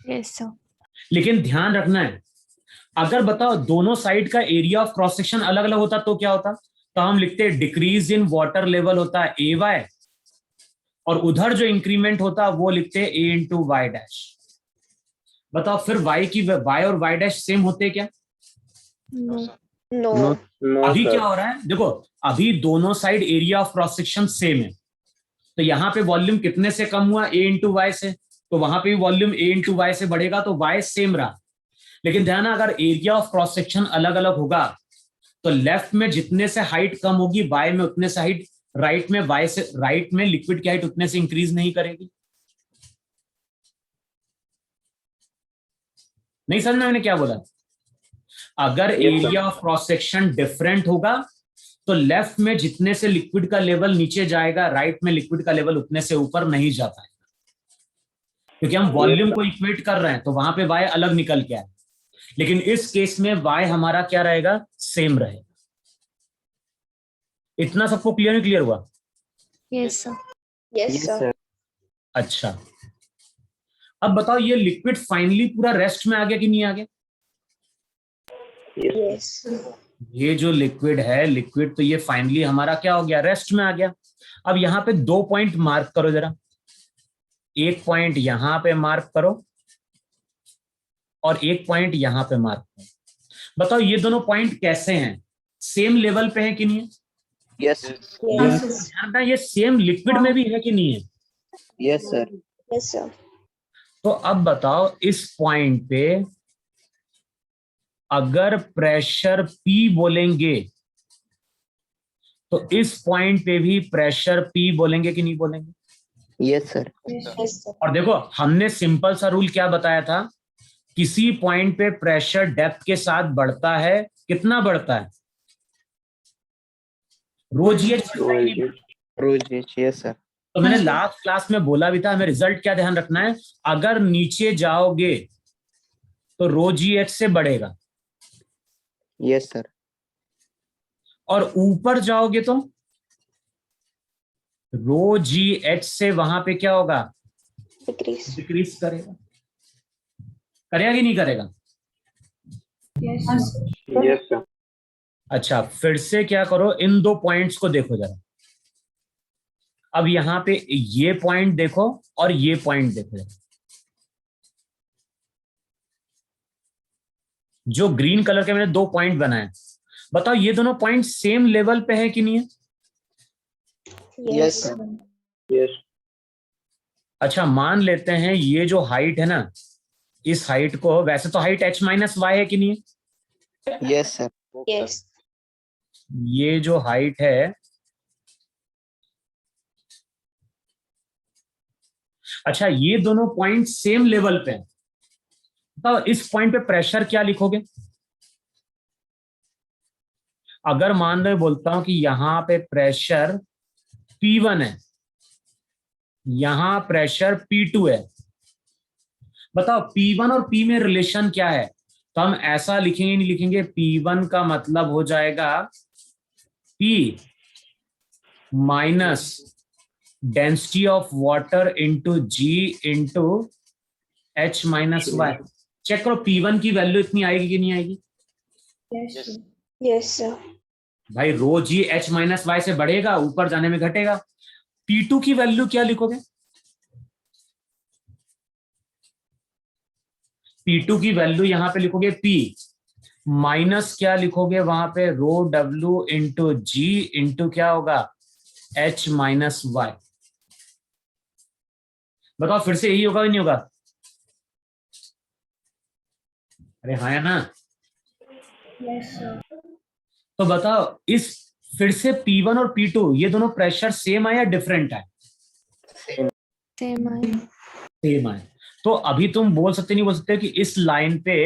Speaker 5: Yes, sir.
Speaker 1: लेकिन ध्यान रखना है, अगर बताओ दोनों साइड का एरिया ऑफ क्रॉस सेक्शन अलग अलग होता तो क्या होता? तो हम लिखते हैं डिक्रीज इन वाटर लेवल होता है AY, और उधर जो इंक्रीमेंट होता है वो लिखते हैं A इंटू वाई डैश। बताओ फिर y और y डैश सेम होते हैं क्या?
Speaker 5: No.
Speaker 3: No.
Speaker 2: नो
Speaker 1: अभी क्या
Speaker 2: सर।
Speaker 1: हो रहा है देखो, अभी दोनों side area of cross section same है, तो यहां पे वॉल्यूम कितने से कम हुआ? A इंटू वाई से। तो वहां पे भी वॉल्यूम A इंटू वाई से बढ़ेगा, तो y सेम रहा। लेकिन ध्यान, अगर एरिया ऑफ क्रॉस सेक्शन अलग अलग होगा तो लेफ्ट में जितने से हाइट कम होगी y में उतने से हाइट, राइट में लिक्विड की हाइट उतने से इंक्रीज नहीं करेगी। नहीं समझ में मैंने क्या बोला? अगर area of cross section different होगा तो लेफ्ट में जितने से लिक्विड का लेवल नीचे जाएगा, राइट में लिक्विड का लेवल उतने से ऊपर नहीं जा पाएगा, क्योंकि हम वॉल्यूम को इक्वेट कर रहे हैं, तो वहां पे y अलग निकल के आए। लेकिन इस केस में y हमारा क्या रहेगा? सेम रहेगा। इतना सबको क्लियर हुआ?
Speaker 5: Yes, sir.
Speaker 3: Yes sir.
Speaker 1: अच्छा, अब बताओ ये लिक्विड फाइनली पूरा रेस्ट में आ गया कि नहीं आ गया?
Speaker 5: Yes, sir.
Speaker 1: ये जो लिक्विड है, लिक्विड तो ये फाइनली हमारा क्या हो गया? रेस्ट में आ गया। अब यहां पे 2 पॉइंट मार्क करो जरा, एक पॉइंट यहां पे मार्क करो और एक पॉइंट यहां पे मार्क करो। बताओ ये दोनों पॉइंट कैसे हैं, सेम लेवल पे है कि नहीं है?
Speaker 3: Yes.
Speaker 5: Yes.
Speaker 1: ध्यान रखना, ये सेम लिक्विड में भी है कि नहीं है?
Speaker 3: Yes, sir. Yes, sir.
Speaker 1: तो अब बताओ इस पॉइंट पे अगर प्रेशर P बोलेंगे तो इस पॉइंट पे भी प्रेशर P बोलेंगे कि नहीं बोलेंगे?
Speaker 3: Yes, sir.
Speaker 5: Yes.
Speaker 1: और देखो हमने सिंपल सा रूल क्या बताया था, किसी पॉइंट पे प्रेशर डेप्थ के साथ बढ़ता है, कितना बढ़ता है? रो जी एच बढ़ता है कि नहीं?
Speaker 3: Rose, yes, sir.
Speaker 1: तो मैंने लास्ट क्लास में बोला भी था, हमें रिजल्ट क्या ध्यान रखना है, अगर नीचे जाओगे तो रो जी एच से बढ़ेगा
Speaker 3: Yes, sir.
Speaker 1: और ऊपर जाओगे तो रो जी एच से वहां पे क्या होगा?
Speaker 3: Decrease.
Speaker 1: डिक्रीज करेगा। करेगा कि नहीं करेगा?
Speaker 2: Yes, sir.
Speaker 1: अच्छा फिर से क्या करो, इन दो पॉइंट्स को देखो जरा। अब यहां पे ये पॉइंट देखो और ये पॉइंट देखो जरा। जो ग्रीन कलर के मैंने दो पॉइंट बनाए, बताओ ये दोनों पॉइंट सेम लेवल पे है कि नहीं है?
Speaker 3: Yes, sir.
Speaker 2: Yes.
Speaker 1: अच्छा मान लेते हैं ये जो हाइट है ना, इस हाइट को, वैसे तो हाइट h माइनस वाई है कि नहीं है?
Speaker 3: Yes, sir.
Speaker 5: Yes.
Speaker 1: ये जो हाइट है, अच्छा ये दोनों पॉइंट सेम लेवल पे हैं, तो इस पॉइंट पे प्रेशर क्या लिखोगे? अगर मान लो बोलता हूं कि यहां पे प्रेशर P1 है, यहां प्रेशर P2 है, बताओ P1 और P में रिलेशन क्या है? तो हम ऐसा लिखेंगे, नहीं लिखेंगे, P1 का मतलब हो जाएगा P minus density of water into G into H minus y. Check करो P1 की वैल्यू इतनी आएगी कि नहीं आएगी?
Speaker 5: Yes.
Speaker 3: Yes, sir.
Speaker 1: भाई रो जी H माइनस वाई से बढ़ेगा, ऊपर जाने में घटेगा। P2 की वैल्यू क्या लिखोगे? P2 की वैल्यू यहां पे लिखोगे P माइनस क्या लिखोगे वहां पे, रो W इंटू जी इंटू क्या होगा, H माइनस वाई। बताओ फिर से यही होगा कि नहीं होगा? अरे हाँ है ना?
Speaker 5: Yes, sir.
Speaker 1: तो बताओ इस फिर से P1 और P2 ये दोनों प्रेशर सेम है या डिफरेंट है?
Speaker 5: Same I.
Speaker 1: सेम है। तो अभी तुम बोल सकते नहीं बोल सकते कि इस लाइन पे,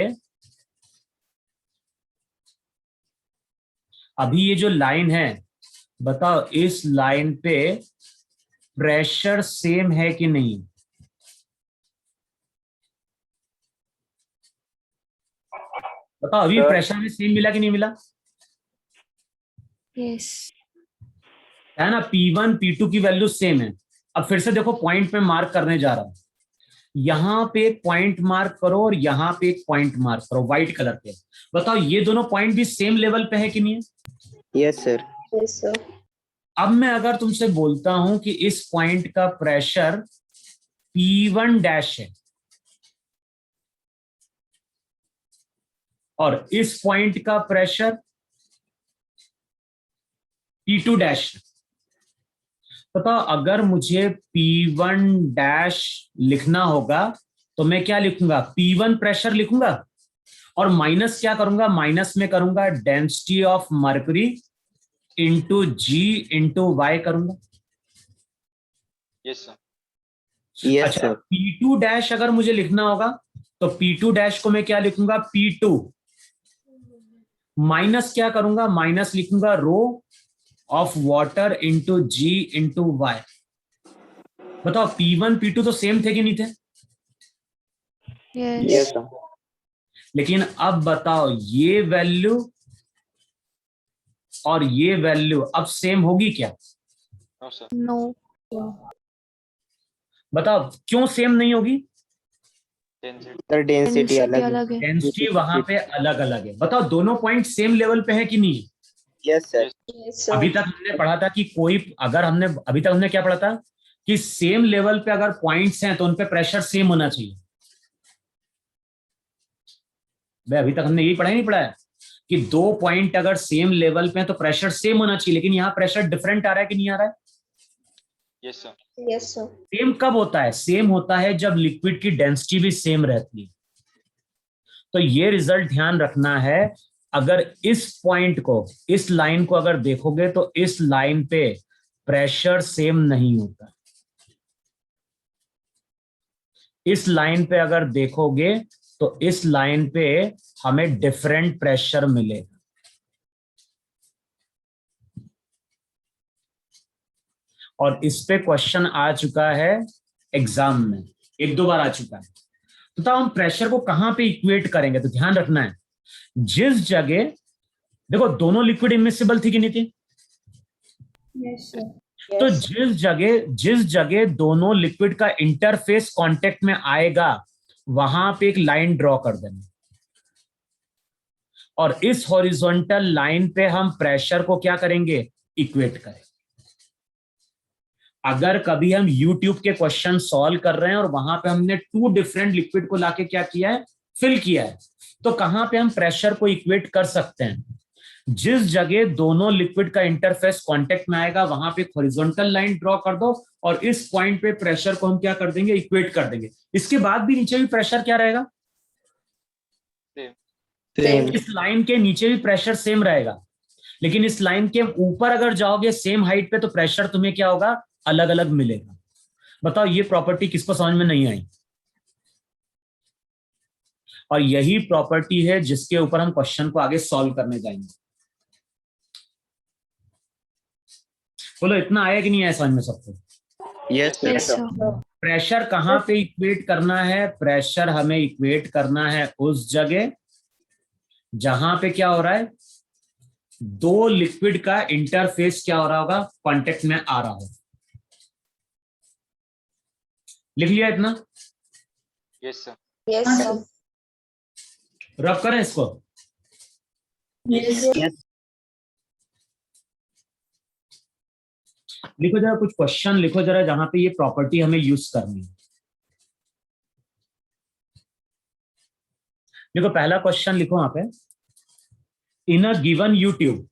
Speaker 1: अभी ये जो लाइन है, बताओ इस लाइन पे प्रेशर सेम है कि नहीं? बताओ अभी
Speaker 2: Sir.
Speaker 1: प्रेशर में सेम मिला कि नहीं मिला?
Speaker 5: Yes.
Speaker 1: है ना, P1 P2 की वैल्यू सेम है। अब फिर से देखो पॉइंट पे मार्क करने जा रहा हूं, यहां पे एक पॉइंट मार्क करो और यहां पे एक पॉइंट मार्क करो व्हाइट कलर पे। बताओ ये दोनों पॉइंट भी सेम लेवल पे है कि नहीं है?
Speaker 3: Yes, sir.
Speaker 2: Yes, sir.
Speaker 1: अब मैं अगर तुमसे बोलता हूं कि इस पॉइंट का प्रेशर P1 डैश है और इस पॉइंट का प्रेशर P2 डैश है, बताओ अगर मुझे P1 डैश लिखना होगा तो मैं क्या लिखूंगा, P1 प्रेशर लिखूंगा और माइनस क्या करूंगा, माइनस में करूंगा density of mercury into G into y करूंगा।
Speaker 2: Yes, sir.
Speaker 3: Yes,
Speaker 1: अच्छा
Speaker 3: sir.
Speaker 1: P2 डैश अगर मुझे लिखना होगा तो P2 डैश को मैं क्या लिखूंगा, P2 माइनस क्या करूंगा, माइनस लिखूंगा rho of water into G into y. बताओ P1 P2 तो सेम थे कि नहीं थे?
Speaker 5: Yes.
Speaker 2: Yes, sir.
Speaker 1: लेकिन अब बताओ ये वैल्यू और ये वैल्यू अब सेम होगी क्या?
Speaker 2: No, sir.
Speaker 5: No.
Speaker 1: बताओ क्यों सेम नहीं होगी?
Speaker 2: Density.
Speaker 3: Sir, density
Speaker 5: Density
Speaker 3: अलग है.
Speaker 5: अलग है.
Speaker 1: डेंसिटी वहां पे अलग अलग है। बताओ दोनों पॉइंट सेम लेवल पे है कि नहीं?
Speaker 3: Yes, sir.
Speaker 2: Yes.
Speaker 3: Yes,
Speaker 1: अभी तक हमने पढ़ा था कि कोई, अगर हमने अभी तक हमने क्या पढ़ा था कि सेम लेवल पे अगर पॉइंट्स हैं तो उन पे प्रेशर सेम होना चाहिए। भाई अभी तक हमने यही पढ़ा ही नहीं पढ़ाया कि 2 पॉइंट अगर सेम लेवल पे है तो प्रेशर सेम होना चाहिए, लेकिन यहाँ प्रेशर डिफरेंट आ रहा है कि नहीं आ रहा है?
Speaker 2: Yes, sir.
Speaker 3: Yes, sir.
Speaker 1: Same कब होता है? सेम होता है जब लिक्विड की डेंसिटी भी सेम रहती है। तो ये रिजल्ट ध्यान रखना है। अगर इस पॉइंट को, इस लाइन को अगर देखोगे तो इस लाइन पे प्रेशर सेम नहीं होता। इस लाइन पे अगर देखोगे तो इस लाइन पे हमें डिफरेंट प्रेशर मिलेगा। और इस पे क्वेश्चन आ चुका है एग्जाम में, 1-2 बार आ चुका है। तो हम प्रेशर को कहां पे इक्वेट करेंगे? तो ध्यान रखना है, जिस जगह देखो दोनों लिक्विड इमिसिबल थी कि नहीं थी?
Speaker 5: Yes, sir.
Speaker 1: तो जिस जगह दोनों लिक्विड का इंटरफेस कांटेक्ट में आएगा वहां पे एक लाइन ड्रॉ कर देना, और इस हॉरिजॉन्टल लाइन पे हम प्रेशर को क्या करेंगे? इक्वेट करेंगे। अगर कभी हम YouTube के क्वेश्चन सॉल्व कर रहे हैं और वहां पे हमने 2 डिफरेंट लिक्विड को लाके क्या किया है? फिल किया है, तो कहां पे हम प्रेशर को इक्वेट कर सकते हैं? जिस जगह दोनों लिक्विड का इंटरफेस कांटेक्ट में आएगा वहां पे हॉरिजॉन्टल लाइन ड्रॉ कर दो, और इस पॉइंट पे प्रेशर को हम क्या कर देंगे? इक्वेट कर देंगे। इसके बाद भी नीचे भी प्रेशर क्या रहेगा?
Speaker 3: Same.
Speaker 1: इस लाइन के नीचे भी प्रेशर सेम रहेगा, लेकिन इस लाइन के ऊपर अगर जाओगे सेम हाइट पे तो प्रेशर तुम्हें क्या होगा? अलग अलग मिलेगा। बताओ ये प्रॉपर्टी किसको समझ में नहीं आई? और यही प्रॉपर्टी है जिसके ऊपर हम क्वेश्चन को आगे सॉल्व करने जाएंगे। बोलो इतना आया कि नहीं आया समझ में सबको?
Speaker 3: Yes, sir.
Speaker 5: Yes, sir.
Speaker 1: Pressure कहां पे इक्वेट करना है? प्रेशर हमें इक्वेट करना है उस जगह जहां पे क्या हो रहा है? 2 लिक्विड का इंटरफेस क्या हो रहा होगा? कांटेक्ट में आ रहा होगा। लिख लिया इतना?
Speaker 2: Yes, sir.
Speaker 3: Yes, sir.
Speaker 1: रब करें इसको?
Speaker 5: Yes.
Speaker 3: Yes.
Speaker 1: लिखो जरा, कुछ क्वेश्चन लिखो जरा जहां पे ये प्रॉपर्टी हमें यूज करनी है। देखो पहला क्वेश्चन लिखो वहां पे, in a given U tube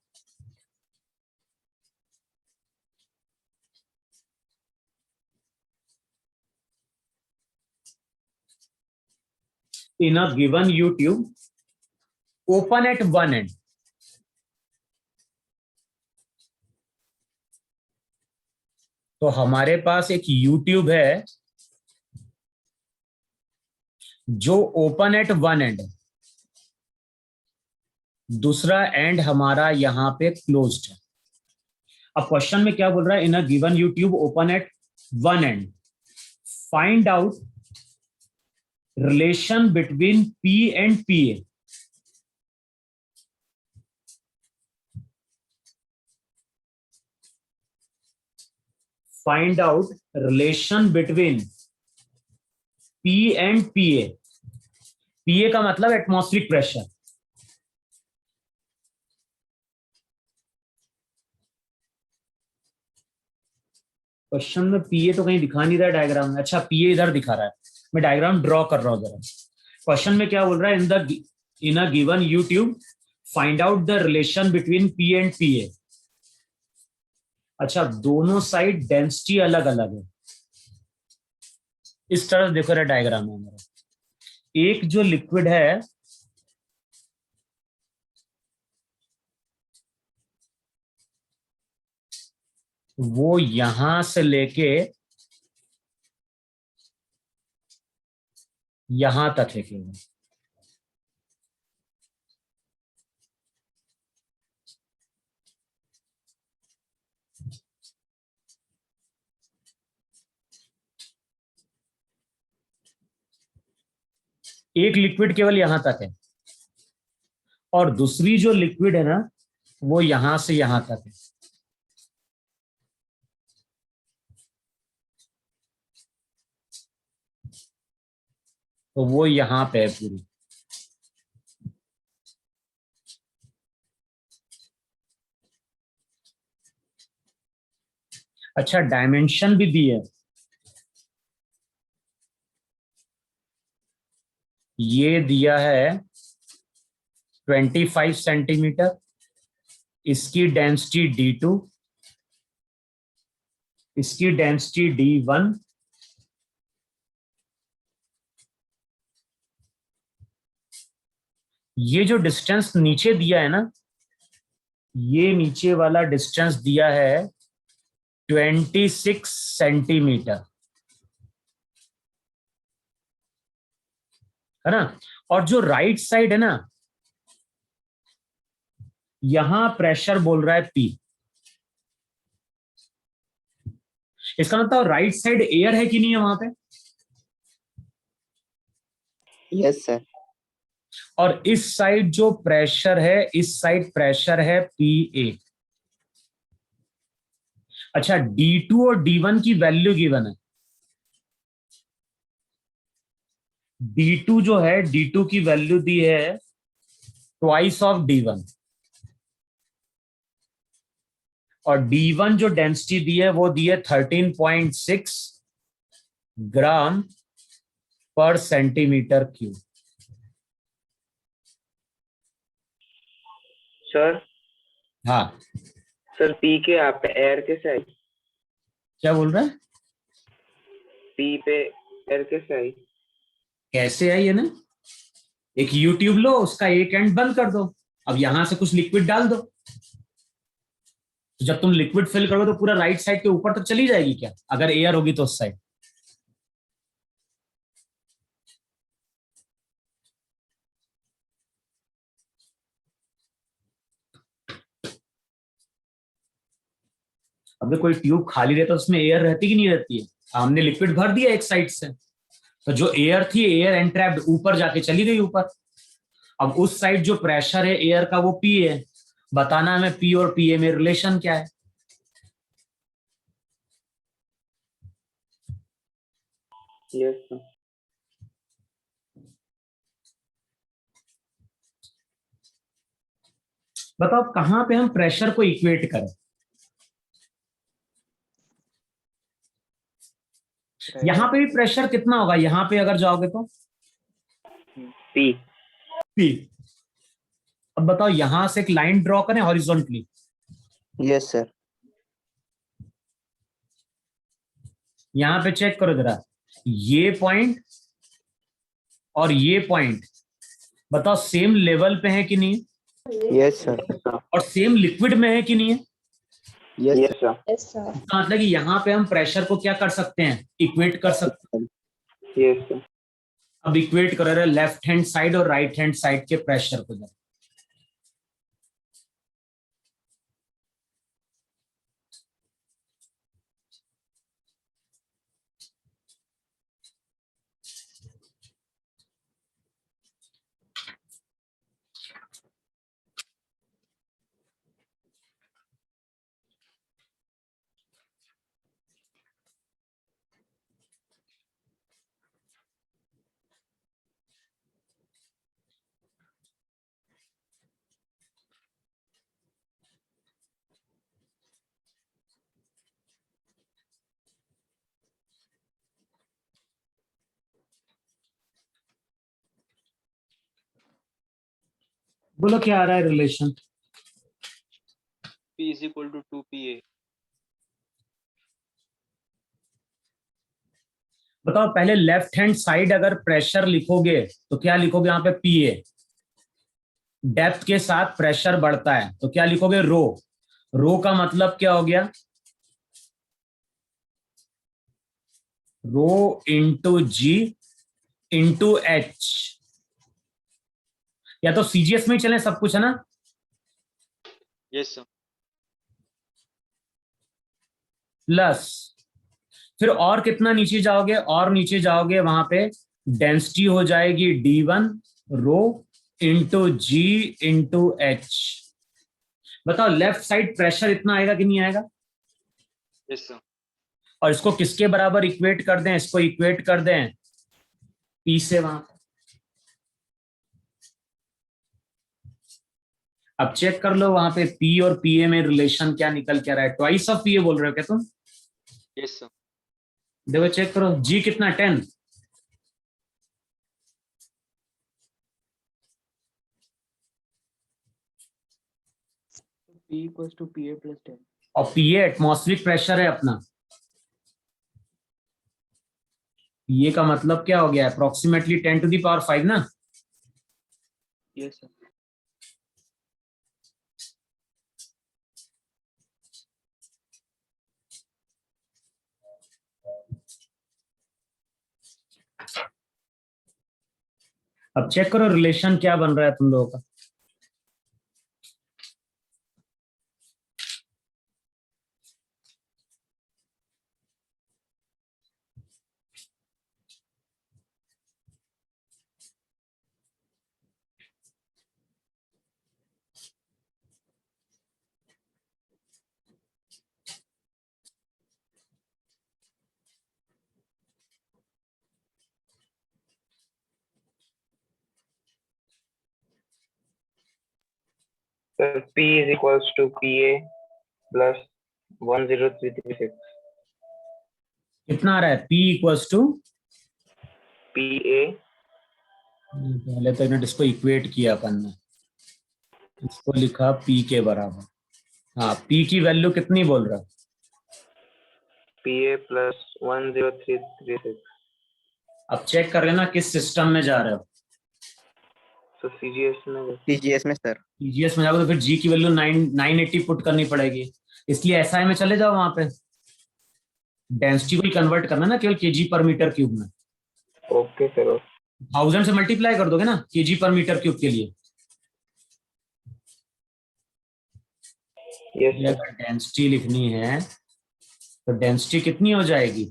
Speaker 1: in a given YouTube open at one end, तो हमारे पास एक YouTube है जो ओपन एट वन एंड, दूसरा एंड हमारा यहां पे क्लोज्ड है। अब क्वेश्चन में क्या बोल रहा है? In a given YouTube open at one end find out relation between P and PA। Find out relation between P and PA। PA का मतलब एटमॉस्फेरिक प्रेशर। क्वेश्चन में PA तो कहीं दिखा नहीं रहा है डायग्राम में। अच्छा PA इधर दिखा रहा है, मैं डायग्राम ड्रॉ कर रहा हूं जरा। क्वेश्चन में क्या बोल रहा है? In a given U tube find out the relation between P and PA। अच्छा दोनों साइड डेंसिटी अलग अलग है। इस तरह देखो रहा डायग्राम में मेरा, एक जो लिक्विड है वो यहां से लेके यहां तक है केवल, एक लिक्विड केवल यहां तक है, और दूसरी जो लिक्विड है ना वो यहां से यहां तक है। तो वो यहां पे है पूरी। अच्छा डायमेंशन भी दी है, ये दिया है 25 सेंटीमीटर, इसकी डेंसिटी D2, इसकी डेंसिटी D1, ये जो डिस्टेंस नीचे दिया है ना, ये नीचे वाला डिस्टेंस दिया है 26 सेंटीमीटर, है ना। और जो राइट साइड है ना, यहां प्रेशर बोल रहा है P। इसका मतलब राइट साइड एयर है कि नहीं है वहां पे?
Speaker 3: Yes, sir.
Speaker 1: और इस साइड जो प्रेशर है, इस साइड प्रेशर है PA। अच्छा, D2 और D1 की वैल्यू गिवन है। D2 जो है, D2 की वैल्यू दी है ट्वाइस ऑफ D1, और D1 जो डेंसिटी दी है वो दी है 13.6 ग्राम पर सेंटीमीटर क्यूब।
Speaker 4: सर
Speaker 1: हाँ,
Speaker 4: सर पी के आप पे एयर कैसे आई?
Speaker 1: क्या बोल रहा है?
Speaker 4: पी पे एयर कैसे आई?
Speaker 1: कैसे है ये ना, एक यूट्यूब लो, उसका एक एंड बंद कर दो, अब यहां से कुछ लिक्विड डाल दो, तो जब तुम लिक्विड फिल करोगे तो पूरा राइट साइड के ऊपर तक चली जाएगी क्या, अगर एयर होगी तो उस साइड। अब कोई ट्यूब खाली रहता है उसमें एयर रहती कि नहीं रहती है? हमने लिक्विड भर दिया एक साइड से, तो जो एयर थी, एयर एंट्रैप्ड ऊपर जाके चली गई ऊपर। अब उस साइड जो प्रेशर है एयर का वो पी है, बताना हमें पी और पी ए में रिलेशन क्या है।
Speaker 4: Yes sir.
Speaker 1: बताओ कहां पे हम प्रेशर को इक्वेट करें? यहां पे भी प्रेशर कितना होगा, यहां पे अगर जाओगे तो
Speaker 4: पी।
Speaker 1: पी। अब बताओ यहां से एक लाइन ड्रॉ करें हॉरिजॉन्टली।
Speaker 3: Yes, sir.
Speaker 1: यहां पे चेक करो जरा, ये पॉइंट और ये पॉइंट, बताओ सेम लेवल पे है कि नहीं,
Speaker 3: Yes, sir.
Speaker 1: और सेम लिक्विड में है कि नहीं है?
Speaker 3: Yes,
Speaker 4: yes sir.
Speaker 5: Yes, sir.
Speaker 1: इसका मतलब कि यहां पे हम प्रेशर को क्या कर सकते हैं, इक्वेट कर सकते हैं।
Speaker 4: Yes sir.
Speaker 1: अब इक्वेट कर रहे हैं लेफ्ट हैंड साइड और राइट हैंड साइड के प्रेशर को जरा। बोलो क्या आ रहा है relation?
Speaker 2: P is equal to 2PA.
Speaker 1: बताओ पहले लेफ्ट हैंड साइड अगर प्रेशर लिखोगे तो क्या लिखोगे, यहां पे पीए, डेप्थ के साथ प्रेशर बढ़ता है तो क्या लिखोगे, रो। रो का मतलब क्या हो गया, rho into G into H. या तो सीजीएस में ही चले, सब कुछ है ना।
Speaker 2: Yes sir.
Speaker 1: प्लस फिर और कितना नीचे जाओगे, और नीचे जाओगे वहां पे डेंसिटी हो जाएगी D1 rho into G into H. बताओ लेफ्ट साइड प्रेशर इतना आएगा कि नहीं आएगा?
Speaker 2: Yes sir.
Speaker 1: और इसको किसके बराबर इक्वेट कर दें, इसको इक्वेट कर दें पी से वहां। अब चेक कर लो वहां पे पी और पीए में रिलेशन क्या निकल के रहा है, ट्वाइस ऑफ पीए बोल रहे हो क्या तुम?
Speaker 2: Yes sir.
Speaker 1: देखो चेक करो, जी कितना 10,
Speaker 6: P equals to PA plus 10.
Speaker 1: और पीए एटमॉस्फेरिक प्रेशर है अपना। पीए का मतलब क्या हो गया? अप्रोक्सीमेटली 10⁵ ना।
Speaker 6: Yes, sir.
Speaker 1: अब चेक करो रिलेशन क्या बन रहा है तुम लोगों का।
Speaker 4: Sir, P is equals to PA plus 10336.
Speaker 1: कितना आ रहा है? P इक्वल्स टू,
Speaker 4: PA
Speaker 1: पहले तो इन्होंने इसको इक्वेट किया अपन ने, इसको लिखा P के बराबर। हाँ, P की वैल्यू कितनी बोल रहा है?
Speaker 4: PA plus 10336.
Speaker 1: अब चेक कर लेना किस सिस्टम में जा रहे हो।
Speaker 4: So CGS में
Speaker 3: TGS में सर।
Speaker 1: टीजीएस में जाओगे तो फिर जी की वैल्यू 980 पुट करनी पड़ेगी, इसलिए एसआई में चले जाओ। वहां पे डेंसिटी को कन्वर्ट करना ना केवल केजी पर मीटर क्यूब में।
Speaker 4: Okay sir.
Speaker 1: 1000 से मल्टीप्लाई कर दोगे ना केजी पर मीटर क्यूब के लिए।
Speaker 4: Yes sir.
Speaker 1: अगर डेंसिटी लिखनी है तो डेंसिटी कितनी हो जाएगी?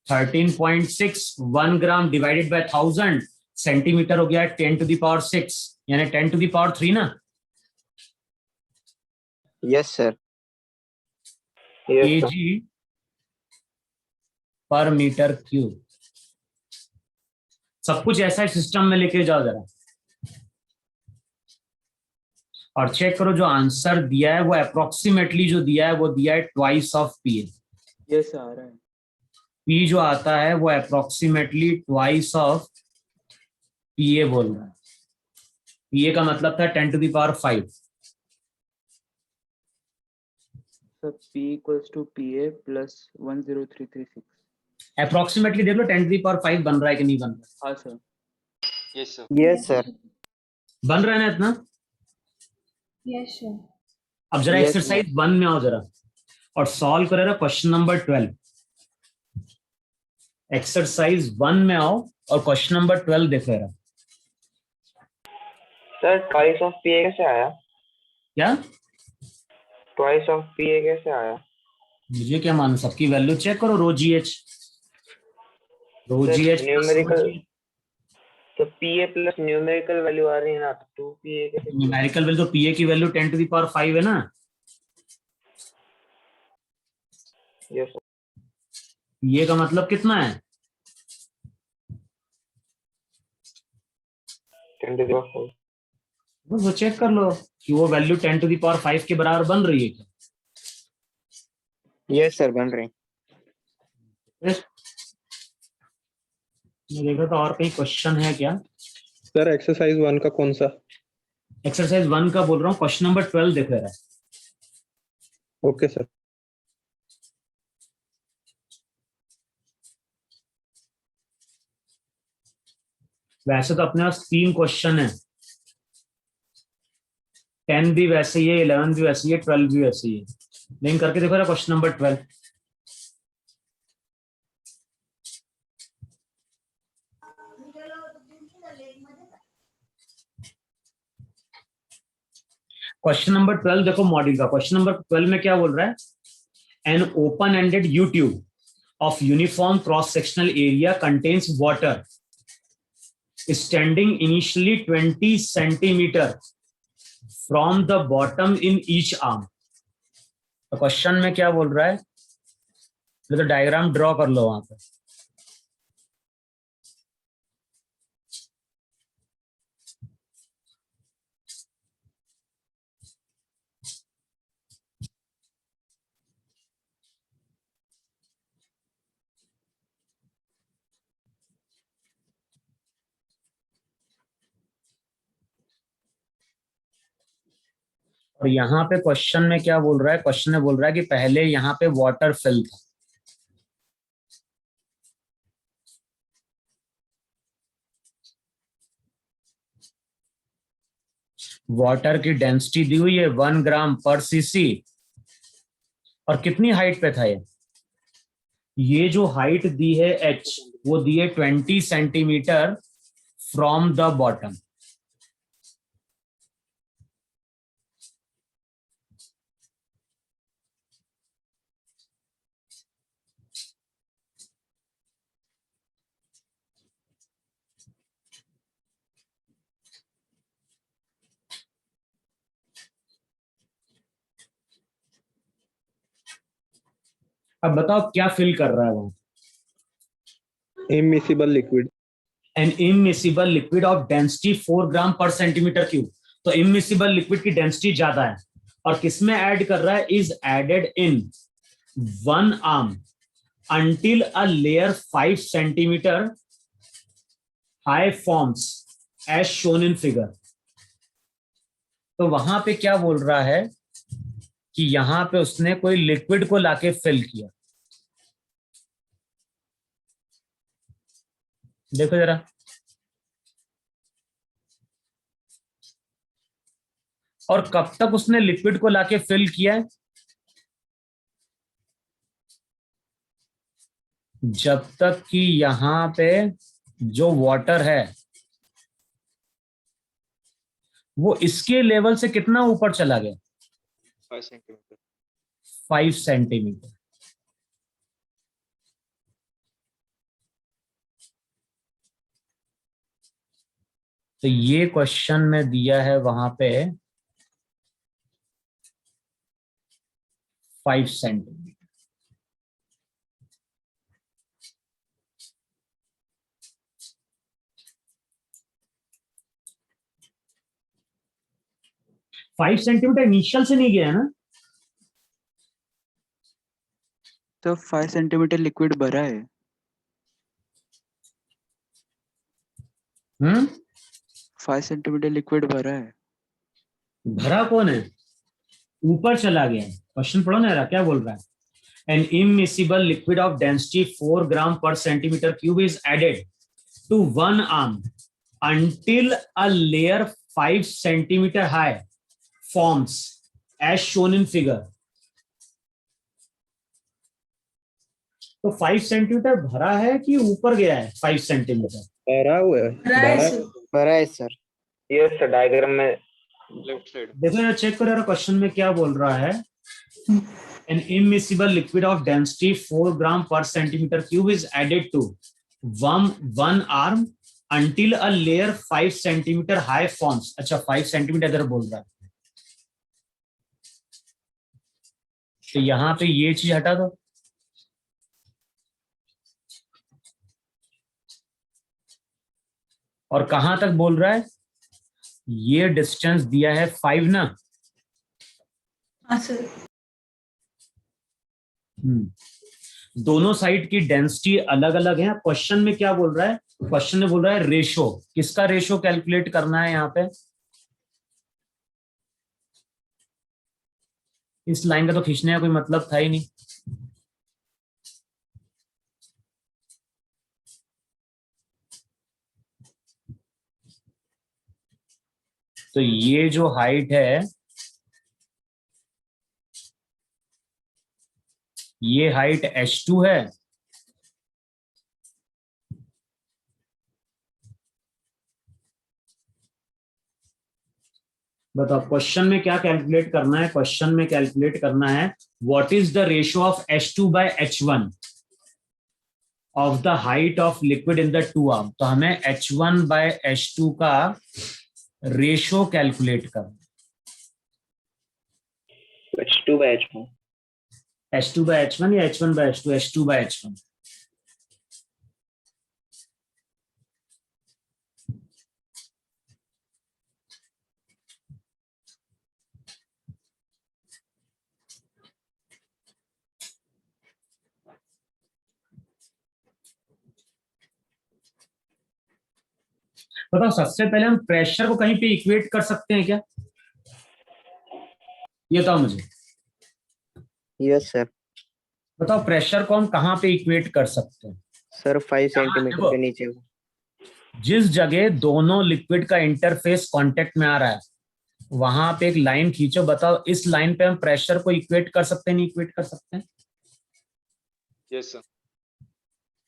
Speaker 1: 13.61 ग्राम डिवाइडेड बाय 1000 सेंटीमीटर हो गया 10⁶, यानी 10⁻³ ना।
Speaker 3: Yes sir.
Speaker 4: Yes sir.
Speaker 1: KG पर मीटर क्यूब। सब कुछ ऐसा ही सिस्टम में लेके जाओ जरा, और चेक करो जो आंसर दिया है वो अप्रोक्सीमेटली जो दिया है वो दिया है twice of P.
Speaker 6: Yes, sir, आ रहा है.
Speaker 1: पी जो आता है वो अप्रोक्सीमेटली ट्वाइस ऑफ पीए बोल रहा है। पीए का मतलब था 10⁵।
Speaker 6: Sir, P equals to PA plus 10336.
Speaker 1: Approximately देख लो 10⁵ बन रहा है कि नहीं बन रहा
Speaker 6: हाँ sir.
Speaker 2: Yes, sir.
Speaker 3: Yes sir.
Speaker 1: है। बन रहा है ना इतना?
Speaker 5: Yes, sir.
Speaker 1: अब जरा
Speaker 3: Yes,
Speaker 1: एक्सरसाइज 1 में आओ जरा और सॉल्व करेगा क्वेश्चन नंबर 12। एक्सरसाइज 1 में आओ और क्वेश्चन नंबर 12 देख रहा।
Speaker 4: सर ट्वाइस ऑफ PA कैसे आया?
Speaker 1: क्या?
Speaker 4: ट्वाइस ऑफ PA कैसे आया?
Speaker 1: मुझे क्या मालूम, सबकी वैल्यू चेक करो। रो जीएच
Speaker 4: न्यूमेरिकल तो PA प्लस न्यूमेरिकल वैल्यू आ रही है ना, तो 2PA कैसे?
Speaker 1: न्यूमेरिकल वैल्यू तो पीए की वैल्यू 10⁵ है ना।
Speaker 4: Yes sir.
Speaker 1: पीए का मतलब कितना है?
Speaker 4: 10⁵.
Speaker 1: बस वो चेक कर लो कि वो वैल्यू 10⁵ के बराबर बन रही है क्या।
Speaker 3: यस सर बन रही।
Speaker 1: मैं देख रहा था और कहीं क्वेश्चन है क्या।
Speaker 7: सर एक्सरसाइज 1 का कौन सा?
Speaker 1: एक्सरसाइज 1 का बोल रहा हूँ, क्वेश्चन नंबर 12 देख रहा है।
Speaker 7: Okay sir.
Speaker 1: वैसे तो अपने पास 3 क्वेश्चन है, 10 भी वैसे ही है, 11 भी वैसे ही है, 12 भी वैसे ही है। लेकिन करके देखो क्वेश्चन नंबर 12। क्वेश्चन नंबर 12 देखो मॉड्यूल का। क्वेश्चन नंबर 12 में क्या बोल रहा है? An open ended you tube of uniform cross sectional area contains water standing initially 20 centimetre from the bottom in each arm. तो क्वेश्चन में क्या बोल रहा है? तो डायग्राम ड्रॉ कर लो वहां पे। और यहाँ पे क्वेश्चन में क्या बोल रहा है, क्वेश्चन में बोल रहा है कि पहले यहाँ पे वाटर फिल था, वाटर की डेंसिटी दी हुई है 1 ग्राम पर सीसी, और कितनी हाइट पे था ये जो हाइट दी है h, वो दी है 20 सेंटीमीटर फ्रॉम द बॉटम। अब बताओ क्या फिल कर रहा है वो?
Speaker 7: Immiscible liquid.
Speaker 1: An immiscible liquid of density 4 gram per centimetre cube. तो इमिसिबल लिक्विड की डेंसिटी ज्यादा है, और किसमें ऐड कर रहा है, is added in 1 arm until a layer 5 centimeter high forms as shown in figure। तो वहां पे क्या बोल रहा है कि यहां पे उसने कोई लिक्विड को लाके फिल किया। देखो जरा, और कब तक उसने लिक्विड को लाके फिल किया है, जब तक कि यहां पे जो वाटर है वो इसके लेवल से कितना ऊपर चला गया,
Speaker 2: 5 सेंटीमीटर।
Speaker 1: 5 सेंटीमीटर। तो ये क्वेश्चन में दिया है वहां पे 5 सेंटीमीटर। फाइव सेंटीमीटर इनिशियल से नहीं गया ना?
Speaker 6: तो 5 सेंटीमीटर लिक्विड भरा है। 5 सेंटीमीटर लिक्विड भरा है।
Speaker 1: भरा कौन है? ऊपर चला गया। क्वेश्चन पढ़ो ना, क्या बोल रहा है? An immiscible liquid of density 4 gram per centimeter cube is added to one arm until a layer 5 centimeter high forms as shown in figure। तो 5 सेंटीमीटर भरा है कि ऊपर गया है 5 सेंटीमीटर?
Speaker 7: भरा हुआ है।
Speaker 3: भरा है सर।
Speaker 4: यस सर, डायग्राम में
Speaker 2: लेफ्ट साइड।
Speaker 1: देखो यार, चेक करो यार क्वेश्चन में क्या बोल रहा है। An immiscible liquid of density 4 gram per centimeter cube is added to one arm until a layer 5 centimeter high forms। अच्छा, 5 सेंटीमीटर इधर बोल रहा है, तो यहां पे ये चीज हटा दो। और कहां तक बोल रहा है? ये डिस्टेंस दिया है 5 ना?
Speaker 5: हाँ सर।
Speaker 1: दोनों साइड की डेंसिटी अलग अलग है। क्वेश्चन में क्या बोल रहा है? क्वेश्चन में बोल रहा है रेशो। किसका रेशो कैलकुलेट करना है यहाँ पे? इस लाइन का तो खींचने का कोई मतलब था ही नहीं। तो ये जो हाइट है, ये हाइट h2 है, बताओ क्वेश्चन में क्या कैलकुलेट करना है? क्वेश्चन में कैलकुलेट करना है what is the ratio of h2 by h1 of the height of liquid in the two arm. तो हमें h1 बाय h2 का रेशियो कैलकुलेट करना।
Speaker 4: H2 by H1।
Speaker 1: h2 by h1 या h1 bye h2? h2 by h1। बताओ, सबसे पहले हम प्रेशर को कहीं पे इक्वेट कर सकते हैं क्या? ये बताओ मुझे,
Speaker 3: यस सर।
Speaker 1: बताओ प्रेशर को हम कहाँ पे इक्वेट कर सकते हैं?
Speaker 3: सर 5
Speaker 1: देखो।
Speaker 3: सेंटीमीटर के नीचे।
Speaker 1: जिस जगह दोनों लिक्विड का इंटरफेस कांटेक्ट में आ रहा है वहां पे एक लाइन खींचो, बताओ इस लाइन पे हम प्रेशर को इक्वेट कर सकते हैं नहीं इक्वेट कर सकते हैं?
Speaker 2: Yes, sir.